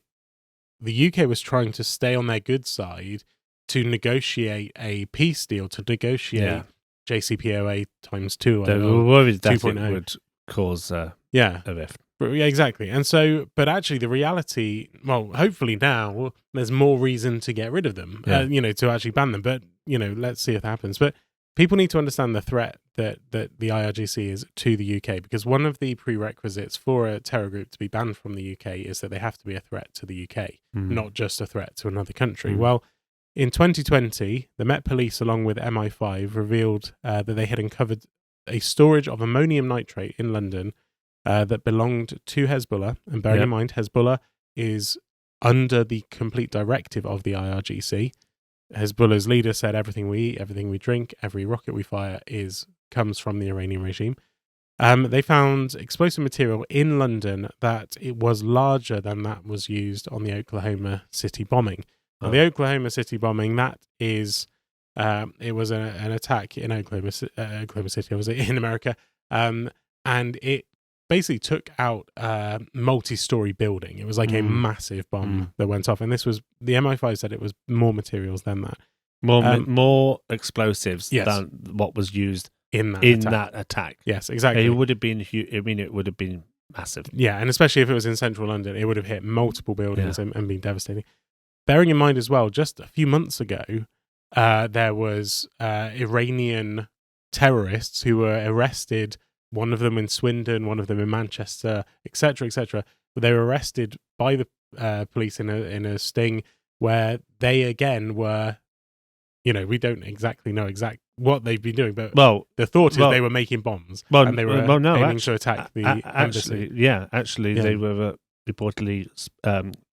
the UK was trying to stay on their good side to negotiate a peace deal, to negotiate JCPOA times 2. They were worried that it would cause a rift. Yeah, exactly. And so, but actually the reality, well, hopefully now there's more reason to get rid of them, to actually ban them. But, let's see if it happens. But people need to understand the threat that the IRGC is to the UK, because one of the prerequisites for a terror group to be banned from the UK is that they have to be a threat to the UK, not just a threat to another country. Well, in 2020, the Met Police, along with MI5, revealed that they had uncovered a storage of ammonium nitrate in London that belonged to Hezbollah. And bearing in mind, Hezbollah is under the complete directive of the IRGC. Hezbollah's leader said everything we eat, everything we drink, every rocket we fire comes from the Iranian regime. They found explosive material in London that it was larger than that was used on the Oklahoma City bombing. Now, the Oklahoma City bombing, that is, it was an attack in Oklahoma City, was it in America, and it basically took out a multi-story building. It was like a massive bomb that went off, and this was, the MI5 said it was more materials than that. More explosives than what was used in that attack. Yes, exactly. It would have been it would have been massive. Yeah, and especially if it was in central London, it would have hit multiple buildings and been devastating. Bearing in mind as well, just a few months ago, there was Iranian terrorists who were arrested, one of them in Swindon, one of them in Manchester, etc., etc. They were arrested by the police in a sting where they again were, we don't exactly know what they've been doing, but the thought is they were making bombs and they were aiming to attack the embassy. They were reportedly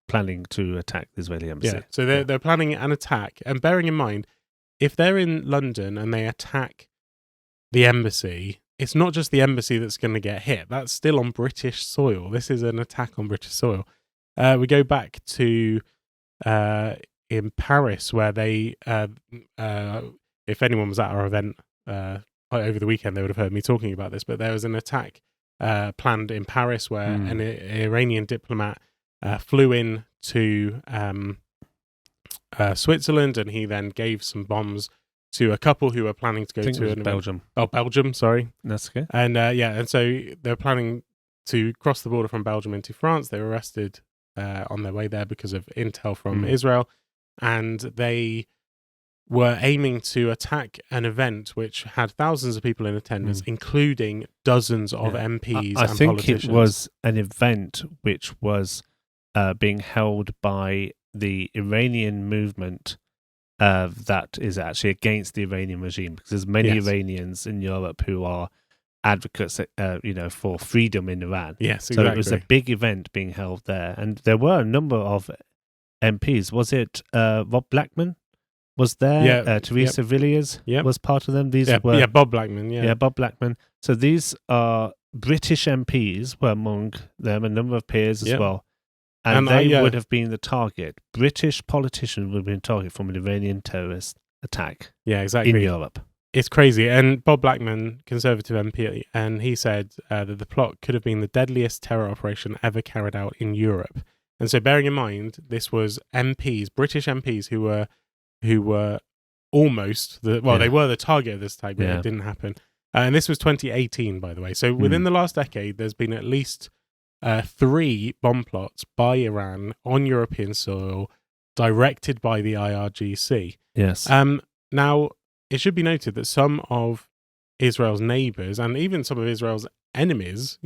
planning to attack the Israeli embassy. Yeah, so they're planning an attack. And bearing in mind, if they're in London and they attack the embassy, it's not just the embassy that's going to get hit. That's still on British soil. This is an attack on British soil. We go back to in Paris, where they, if anyone was at our event over the weekend, they would have heard me talking about this, but there was an attack planned in Paris where an Iranian diplomat flew in to Switzerland, and he then gave some bombs to a couple who were planning to go to Belgium. Oh, Belgium, sorry. That's okay. And and so they're planning to cross the border from Belgium into France. They were arrested on their way there because of intel from Israel, and they were aiming to attack an event which had thousands of people in attendance, including dozens of MPs I and think politicians. It was an event which was being held by the Iranian movement that is actually against the Iranian regime, because there's many Iranians in Europe who are advocates, for freedom in Iran. Yes, exactly. So it was a big event being held there, and there were a number of MPs. Was it Rob Blackman was there? Yeah, Theresa Villiers was part of them. These were Bob Blackman. Yeah, Bob Blackman. So these are British MPs were among them, a number of peers as well. And they would have been the target. British politicians would have been the target from an Iranian terrorist attack. Yeah, exactly. In Europe. It's crazy. And Bob Blackman, Conservative MP, and he said that the plot could have been the deadliest terror operation ever carried out in Europe. And so, bearing in mind, this was MPs, British MPs, who were almost they were the target of this attack, but it didn't happen. And this was 2018, by the way. So within the last decade, there's been at least 3 bomb plots by Iran on European soil, directed by the IRGC. Yes. Now, it should be noted that some of Israel's neighbours and even some of Israel's enemies,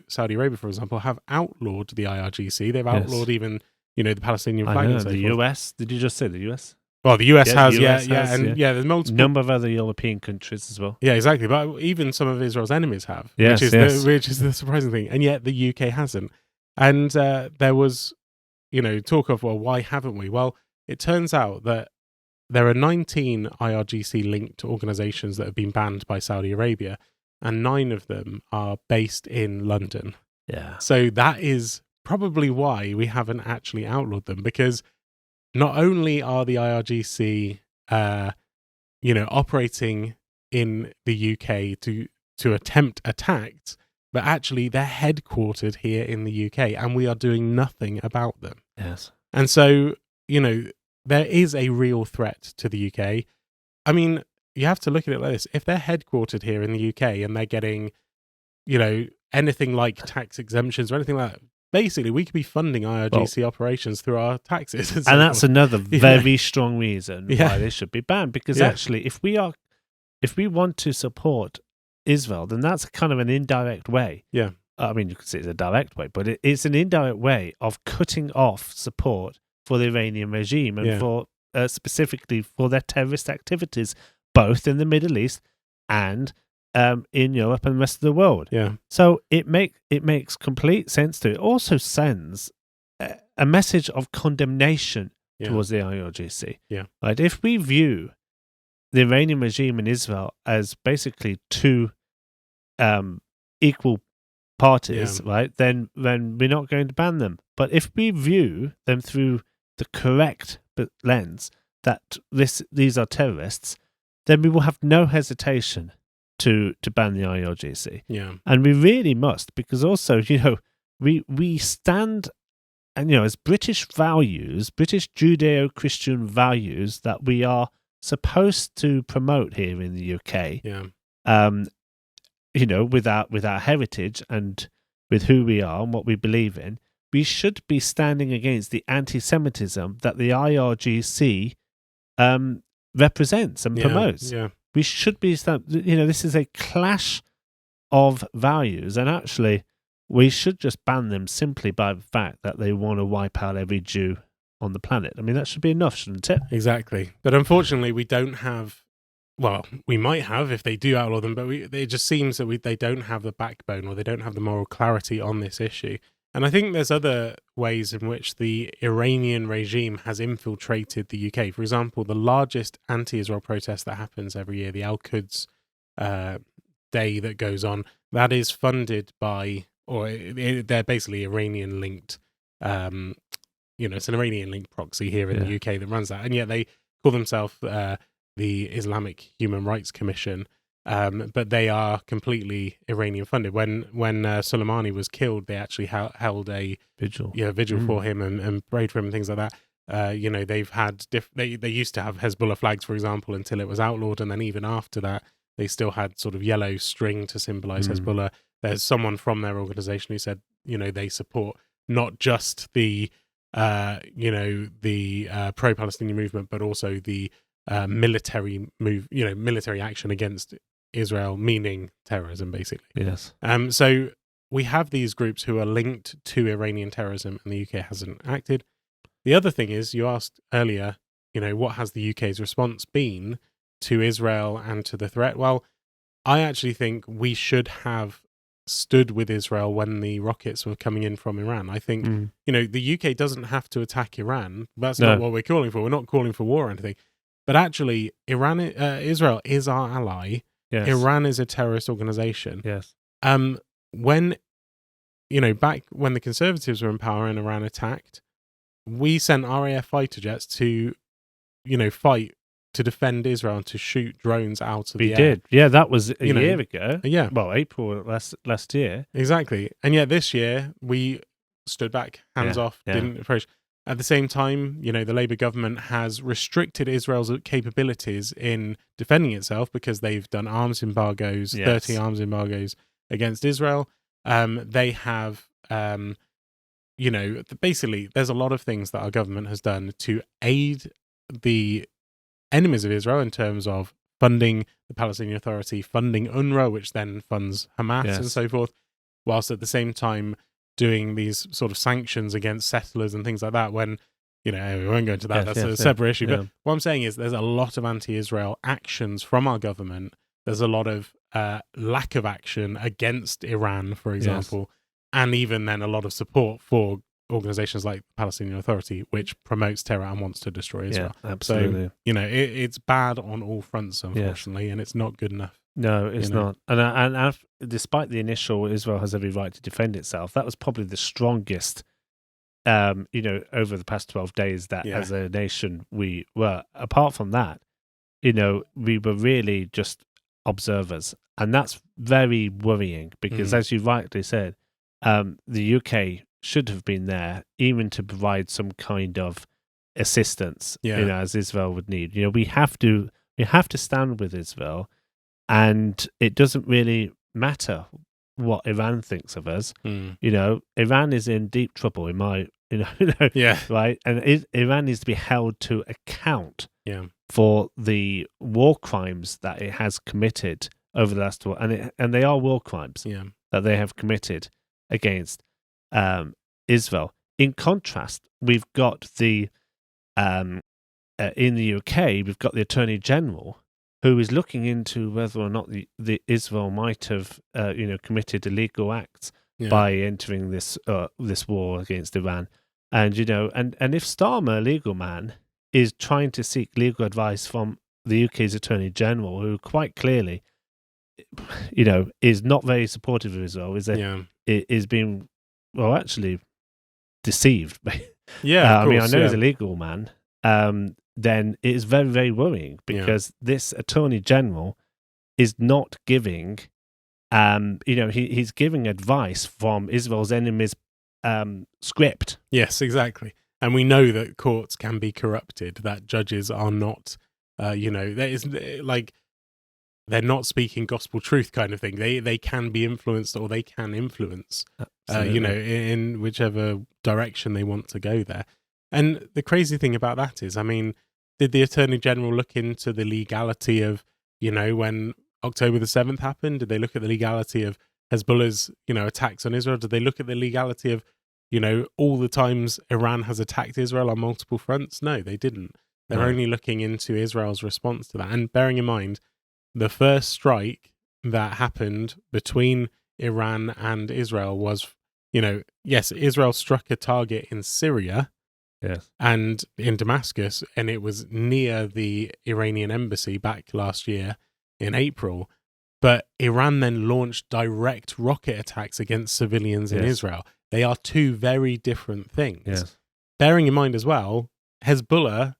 Saudi Arabia, for example, have outlawed the IRGC. They've outlawed even the Palestinian I flag know, and so the forth. US. Did you just say the US? Well, the US has, the US yeah, has, and there's multiple number of other European countries as well. Yeah, exactly. But even some of Israel's enemies have, Yes, which is the surprising thing, and yet the UK hasn't. And there was, talk of, well, why haven't we? Well, it turns out that there are 19 IRGC-linked organisations that have been banned by Saudi Arabia, and 9 of them are based in London. Yeah. So that is probably why we haven't actually outlawed them, because not only are the IRGC, operating in the UK to attempt attacks, but actually they're headquartered here in the UK, and we are doing nothing about them. Yes. And so, there is a real threat to the UK. I mean, you have to look at it like this. If they're headquartered here in the UK and they're getting, anything like tax exemptions or anything like that, basically we could be funding IRGC operations through our taxes. And that's another very strong reason why they should be banned. Because actually, if we want to support Israel, then that's kind of an indirect way. Yeah. I mean, you could say it's a direct way, but it's an indirect way of cutting off support for the Iranian regime and for specifically for their terrorist activities, both in the Middle East and in Europe and the rest of the world. Yeah. So it makes complete sense to it. Also sends a message of condemnation towards the IRGC. Yeah. Right? If we view the Iranian regime and Israel as basically two equal parties, right? Then we're not going to ban them. But if we view them through the correct lens that these are terrorists, then we will have no hesitation to ban the IRGC. Yeah. And we really must, because also, we stand, and as British values, British Judeo-Christian values that we are supposed to promote here in the UK. Yeah. With our heritage and with who we are and what we believe in, we should be standing against the anti-Semitism that the IRGC represents and promotes. Yeah. We should be, this is a clash of values, and actually, we should just ban them simply by the fact that they want to wipe out every Jew on the planet. I mean, that should be enough, shouldn't it? Exactly. But unfortunately, we don't have. Well, we might have if they do outlaw them, but it just seems that they don't have the backbone, or they don't have the moral clarity on this issue. And I think there's other ways in which the Iranian regime has infiltrated the UK. For example, the largest anti-Israel protest that happens every year, the Al-Quds Day that goes on, that is funded by, they're basically Iranian-linked, it's an Iranian-linked proxy here in the UK that runs that. And yet they call themselves the Islamic Human Rights Commission, but they are completely Iranian funded. When Soleimani was killed, they actually held a vigil for him and prayed for him and things like that. They've had they used to have Hezbollah flags, for example, until it was outlawed, and then even after that, they still had sort of yellow string to symbolize Hezbollah. There's someone from their organization who said, they support not just the pro-Palestinian movement, but also the military action against Israel, meaning terrorism, basically. Yes. So we have these groups who are linked to Iranian terrorism, and the UK hasn't acted. The other thing is, you asked earlier, what has the UK's response been to Israel and to the threat? Well, I actually think we should have stood with Israel when the rockets were coming in from Iran. I think, the UK doesn't have to attack Iran. That's not what we're calling for. We're not calling for war or anything. But actually, Israel is our ally. Yes. Iran is a terrorist organization. Yes. When, back when the Conservatives were in power and Iran attacked, we sent RAF fighter jets to, fight to defend Israel and to shoot drones out of the air. We did. Yeah, that was a year ago. Yeah. Well, April last year. Exactly. And yet this year, we stood back, hands off, didn't approach. At the same time, the Labour government has restricted Israel's capabilities in defending itself because they've done arms embargoes, 30 arms embargoes against Israel. They have, basically, there's a lot of things that our government has done to aid the enemies of Israel in terms of funding the Palestinian Authority, funding UNRWA, which then funds Hamas and so forth, whilst at the same time doing these sort of sanctions against settlers and things like that when, we won't go into that. That's a separate issue. Yeah. But what I'm saying is there's a lot of anti-Israel actions from our government. There's a lot of lack of action against Iran, for example, and even then a lot of support for organizations like the Palestinian Authority, which promotes terror and wants to destroy Israel. Yeah, absolutely. So, it's bad on all fronts, unfortunately, and it's not good enough. No, it's not. And despite the initial Israel has every right to defend itself, that was probably the strongest, over the past 12 days that as a nation we were. Apart from that, we were really just observers. And that's very worrying because, as you rightly said, the UK should have been there even to provide some kind of assistance, as Israel would need. We have to stand with Israel, and it doesn't really matter what Iran thinks of us. Iran is in deep trouble in my, right? And Iran needs to be held to account for the war crimes that it has committed over the last war, and they are war crimes that they have committed against Israel. In contrast, we've got in the UK, we've got the Attorney General who is looking into whether or not the Israel might have committed illegal acts by entering this war against Iran, and and if Starmer, a legal man, is trying to seek legal advice from the UK's Attorney General, who quite clearly is not very supportive of Israel, is being actually deceived. I know he's a legal man. Then it is very, very worrying because this Attorney General is not giving, he's giving advice from Israel's enemies' script. Yes, exactly. And we know that courts can be corrupted, that judges are not, there is they're not speaking gospel truth kind of thing. They can be influenced, or they can influence, in whichever direction they want to go there. And the crazy thing about that is, did the Attorney General look into the legality of, when October the 7th happened? Did they look at the legality of Hezbollah's, attacks on Israel? Did they look at the legality of, all the times Iran has attacked Israel on multiple fronts? No, they didn't. They're only looking into Israel's response to that. And bearing in mind, the first strike that happened between Iran and Israel was, yes, Israel struck a target in Syria and in Damascus, and it was near the Iranian embassy back last year in April. But Iran then launched direct rocket attacks against civilians in Israel. They are two very different things. Yes. Bearing in mind as well, Hezbollah,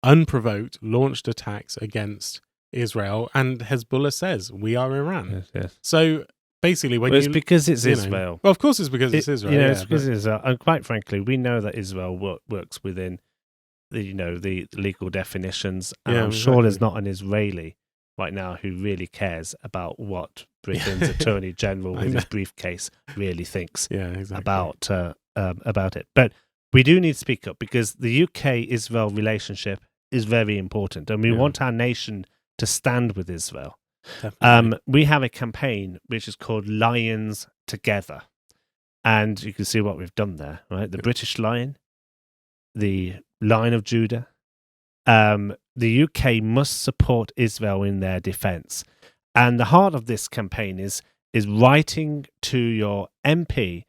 unprovoked, launched attacks against Israel, and Hezbollah says, we are Iran. Yes. So basically, it's because it's Israel. Well, of course it's because it's Israel. It's because it's Israel. And quite frankly, we know that Israel works within the legal definitions. And I'm sure there's not an Israeli right now who really cares about what Britain's Attorney General with his briefcase really thinks about it. But we do need to speak up because the UK-Israel relationship is very important, and we want our nation to stand with Israel. We have a campaign which is called Lions Together, and you can see what we've done there, right? The British Lion, the Lion of Judah. The UK must support Israel in their defence, and the heart of this campaign is writing to your MP,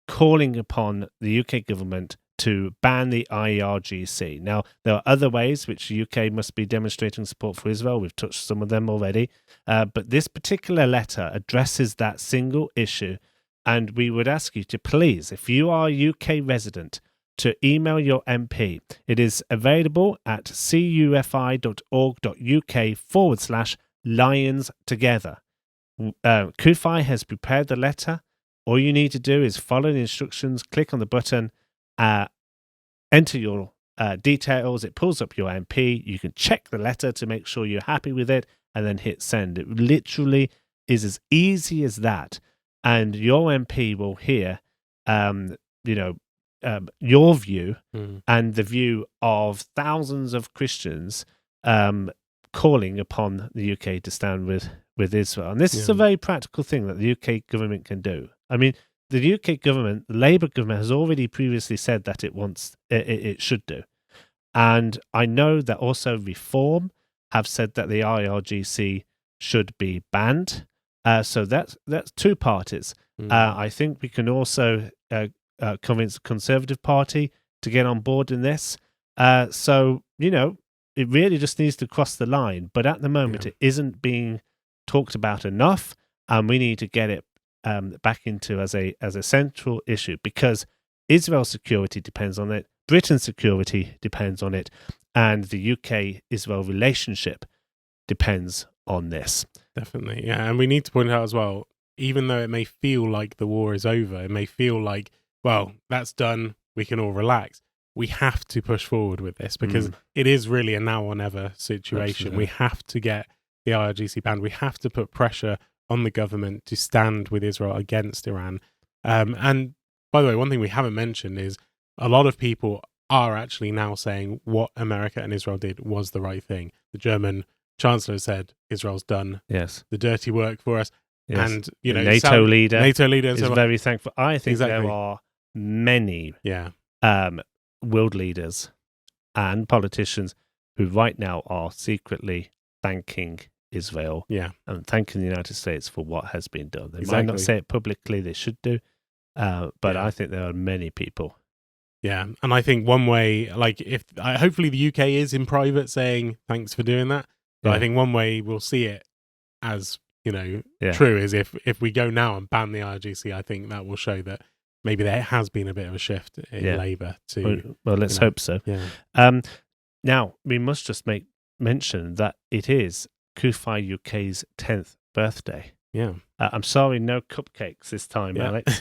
calling upon the UK government to ban the IRGC. Now, there are other ways which the UK must be demonstrating support for Israel. We've touched some of them already. But this particular letter addresses that single issue. And we would ask you to please, if you are a UK resident, to email your MP. It is available at cufi.org.uk/Lions Together. CUFI has prepared the letter. All you need to do is follow the instructions, click on the button, enter your details. It pulls up your MP. You can check the letter to make sure you're happy with it and then hit send. It literally is as easy as that. And your MP will hear, your view and the view of thousands of Christians calling upon the UK to stand with Israel. And this is a very practical thing that the UK government can do. I mean, the UK government, the Labour government, has already previously said that it should do. And I know that also Reform have said that the IRGC should be banned. So that's two parties. I think we can also convince the Conservative Party to get on board in this. So, it really just needs to cross the line. But at the moment, it isn't being talked about enough, and we need to get it back into as a central issue, because Israel's security depends on it, Britain's security depends on it, and the UK-Israel relationship depends on this. Definitely, yeah. And we need to point out as well, even though it may feel like the war is over, it may feel like, well, that's done, we can all relax. We have to push forward with this, because it is really a now or never situation. Absolutely. We have to get the IRGC banned. We have to put pressure on the government to stand with Israel against Iran. And by the way, one thing we haven't mentioned is a lot of people are actually now saying what America and Israel did was the right thing. The German Chancellor said Israel's done the dirty work for us. Yes. And the NATO leader is very thankful. I think there are many world leaders and politicians who right now are secretly thanking Israel and thanking the United States for what has been done. They might not say it publicly, they should do, but I think there are many people. Yeah, and I think one way, hopefully the UK is in private saying thanks for doing that, but I think one way we'll see it as, true is if we go now and ban the IRGC, I think that will show that maybe there has been a bit of a shift in Labour to... Well, let's hope so. Yeah. Now, we must just make mention that it is CUFI UK's 10th birthday. Yeah. I'm sorry, no cupcakes this time, Alex.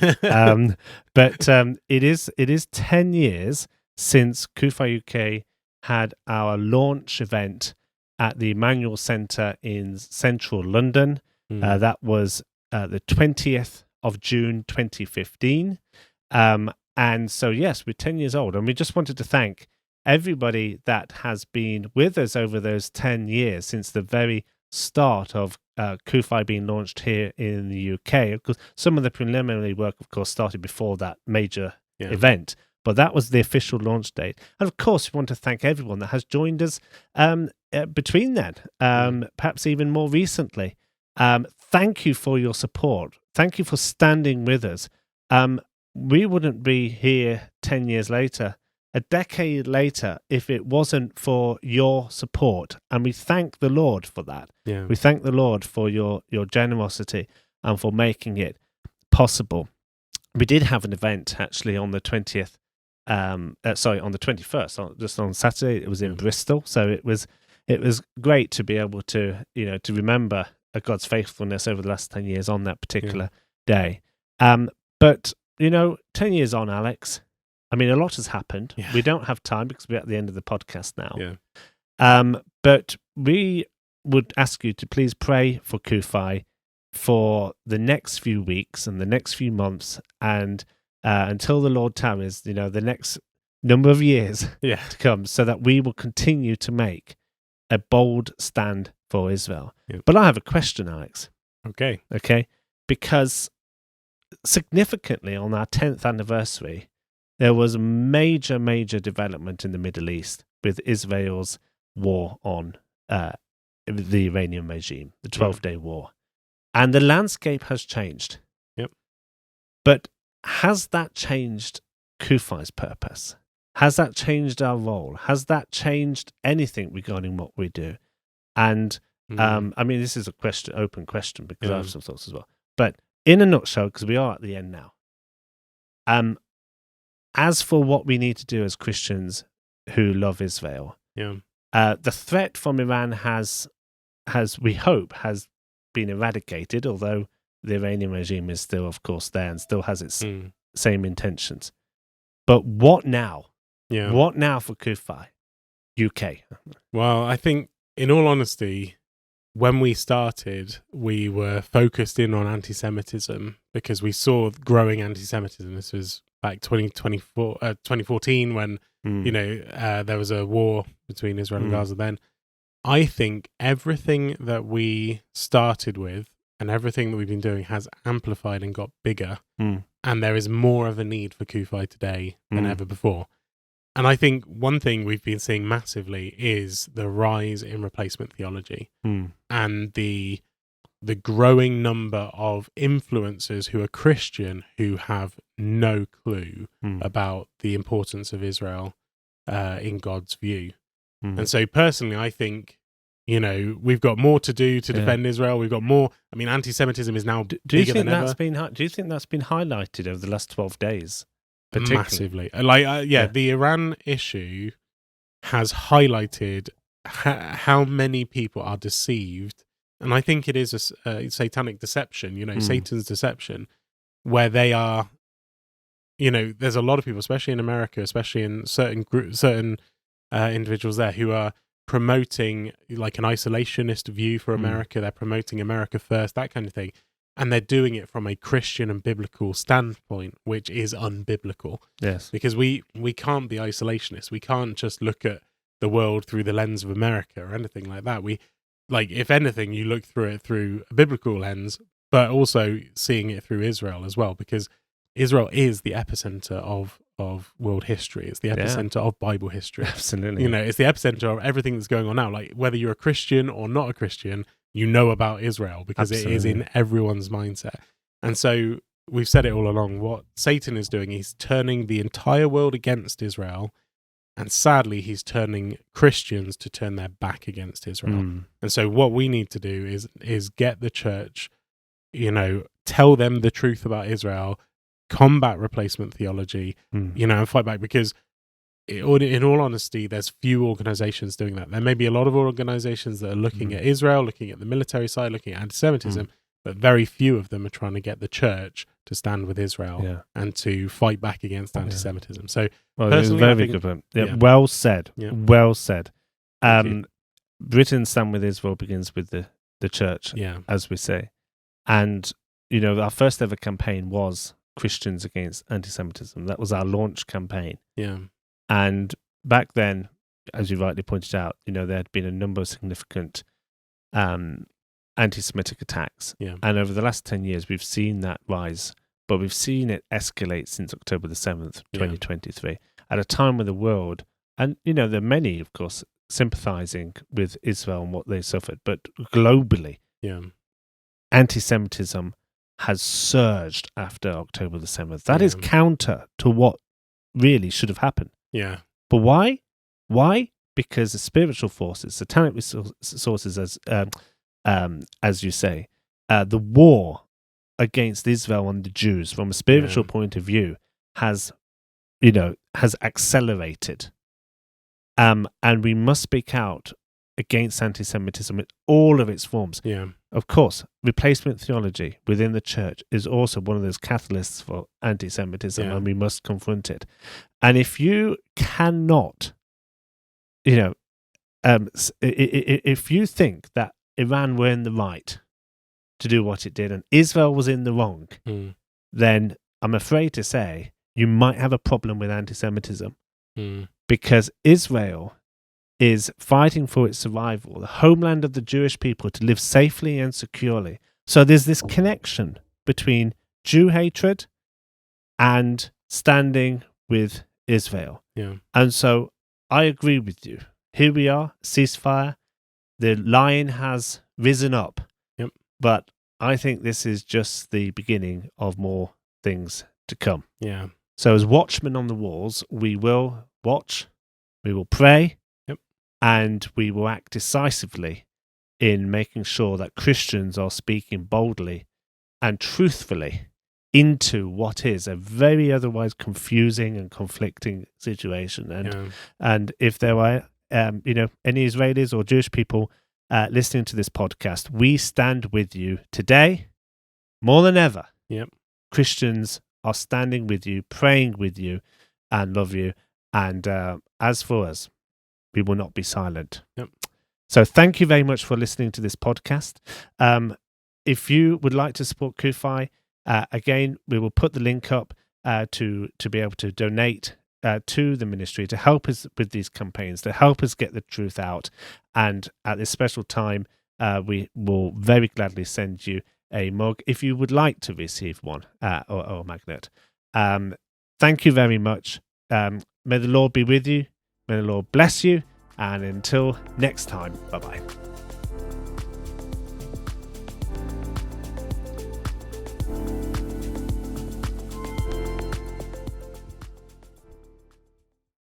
But it is 10 years since CUFI UK had our launch event at the Emmanuel Centre in central London. That was the 20th of June 2015. And so, yes, we're 10 years old. And we just wanted to thank everybody that has been with us over those 10 years since the very start of CUFI being launched here in the UK. Of course, some of the preliminary work, of course, started before that major event, but that was the official launch date. And of course, we want to thank everyone that has joined us between then, perhaps even more recently. Thank you for your support. Thank you for standing with us. We wouldn't be here 10 years later, a decade later, if it wasn't for your support. And we thank the Lord for that. Yeah. We thank the Lord for your generosity and for making it possible. We did have an event actually on the 20th, on the 21st, just on Saturday. It was in Bristol. So it was great to be able to, to remember God's faithfulness over the last 10 years on that particular day. But, 10 years on, Alex, I mean, a lot has happened. Yeah. We don't have time because we're at the end of the podcast now. Yeah. But we would ask you to please pray for CUFI for the next few weeks and the next few months and until the Lord tarries, the next number of years to come, so that we will continue to make a bold stand for Israel. Yeah. But I have a question, Alex. Okay. Because significantly on our 10th anniversary, there was a major, major development in the Middle East with Israel's war on the Iranian regime, the 12-day war. And the landscape has changed. Yep. But has that changed CUFI's purpose? Has that changed our role? Has that changed anything regarding what we do? And, I mean, this is open question, because I have some thoughts as well. But in a nutshell, because we are at the end now, as for what we need to do as Christians who love Israel, the threat from Iran has we hope, has been eradicated, although the Iranian regime is still, of course, there and still has its same intentions. But what now? Yeah. What now for CUFI UK? Well, I think, in all honesty, when we started, we were focused in on anti-Semitism because we saw growing anti-Semitism. This was back 2014 when, there was a war between Israel and Gaza then. I think everything that we started with and everything that we've been doing has amplified and got bigger. and there is more of a need for CUFI today than ever before. And I think one thing we've been seeing massively is the rise in replacement theology and the growing number of influencers who are Christian who have no clue about the importance of Israel in God's view. And so personally, I think, we've got more to do to defend Israel. We've got more. I mean, anti-Semitism is now bigger than ever. Do you think that's been highlighted over the last 12 days? Massively. The Iran issue has highlighted how many people are deceived. And I think it is a satanic deception, Satan's deception, where they are, there's a lot of people, especially in America, especially in certain individuals there who are promoting like an isolationist view for America. They're promoting America first, that kind of thing. And they're doing it from a Christian and biblical standpoint, which is unbiblical. Yes. Because we can't be isolationists. We can't just look at the world through the lens of America or anything like that. If anything, you look through it through a biblical lens, but also seeing it through Israel as well, because Israel is the epicenter of world history. It's the epicenter of Bible history. Absolutely. It's the epicenter of everything that's going on now. Like, whether you're a Christian or not a Christian, you know about Israel because it is in everyone's mindset. And so we've said it all along. What Satan is doing, he's turning the entire world against Israel. And sadly, he's turning Christians to turn their back against Israel. And so what we need to do is get the church, tell them the truth about Israel, combat replacement theology, and fight back, because in all honesty, there's few organizations doing that. There may be a lot of organizations that are looking at Israel, looking at the military side, looking at anti-Semitism, but very few of them are trying to get the church to stand with Israel and to fight back against anti-Semitism. So, personally, very good point. Well said. Yeah. Well said. Britain's stand with Israel begins with the church, as we say. And, our first ever campaign was Christians Against Anti-Semitism. That was our launch campaign. Yeah. And back then, as you rightly pointed out, there had been a number of significant anti-Semitic attacks. Yeah. And over the last 10 years, we've seen that rise, but we've seen it escalate since October the 7th, 2023, at a time when the world, and, there are many, of course, sympathizing with Israel and what they suffered, but globally, anti-Semitism has surged after October the 7th. That is counter to what really should have happened. Yeah. But why? Why? Because the spiritual forces, satanic sources, as you say, the war against Israel and the Jews, from a spiritual point of view, has accelerated. And we must speak out against anti-Semitism in all of its forms. Yeah. Of course, replacement theology within the church is also one of those catalysts for anti-Semitism, and we must confront it. And if you cannot, if you think that Iran were in the right to do what it did and Israel was in the wrong, then I'm afraid to say you might have a problem with anti-Semitism, because Israel is fighting for its survival, the homeland of the Jewish people, to live safely and securely. So there's this connection between Jew hatred and standing with Israel. Yeah. And so I agree with you. Here we are, ceasefire. The lion has risen up. Yep. But I think this is just the beginning of more things to come. Yeah. So as watchmen on the walls, we will watch, we will pray, and we will act decisively in making sure that Christians are speaking boldly and truthfully into what is a very otherwise confusing and conflicting situation. And if there are, any Israelis or Jewish people listening to this podcast, we stand with you today more than ever. Yep. Christians are standing with you, praying with you, and love you. And as for us, we will not be silent. Yep. So thank you very much for listening to this podcast. If you would like to support CUFI, again, we will put the link up to be able to donate to the ministry, to help us with these campaigns, to help us get the truth out. And at this special time, we will very gladly send you a mug if you would like to receive one or a magnet. Thank you very much. May the Lord be with you. May the Lord bless you. And until next time, bye-bye.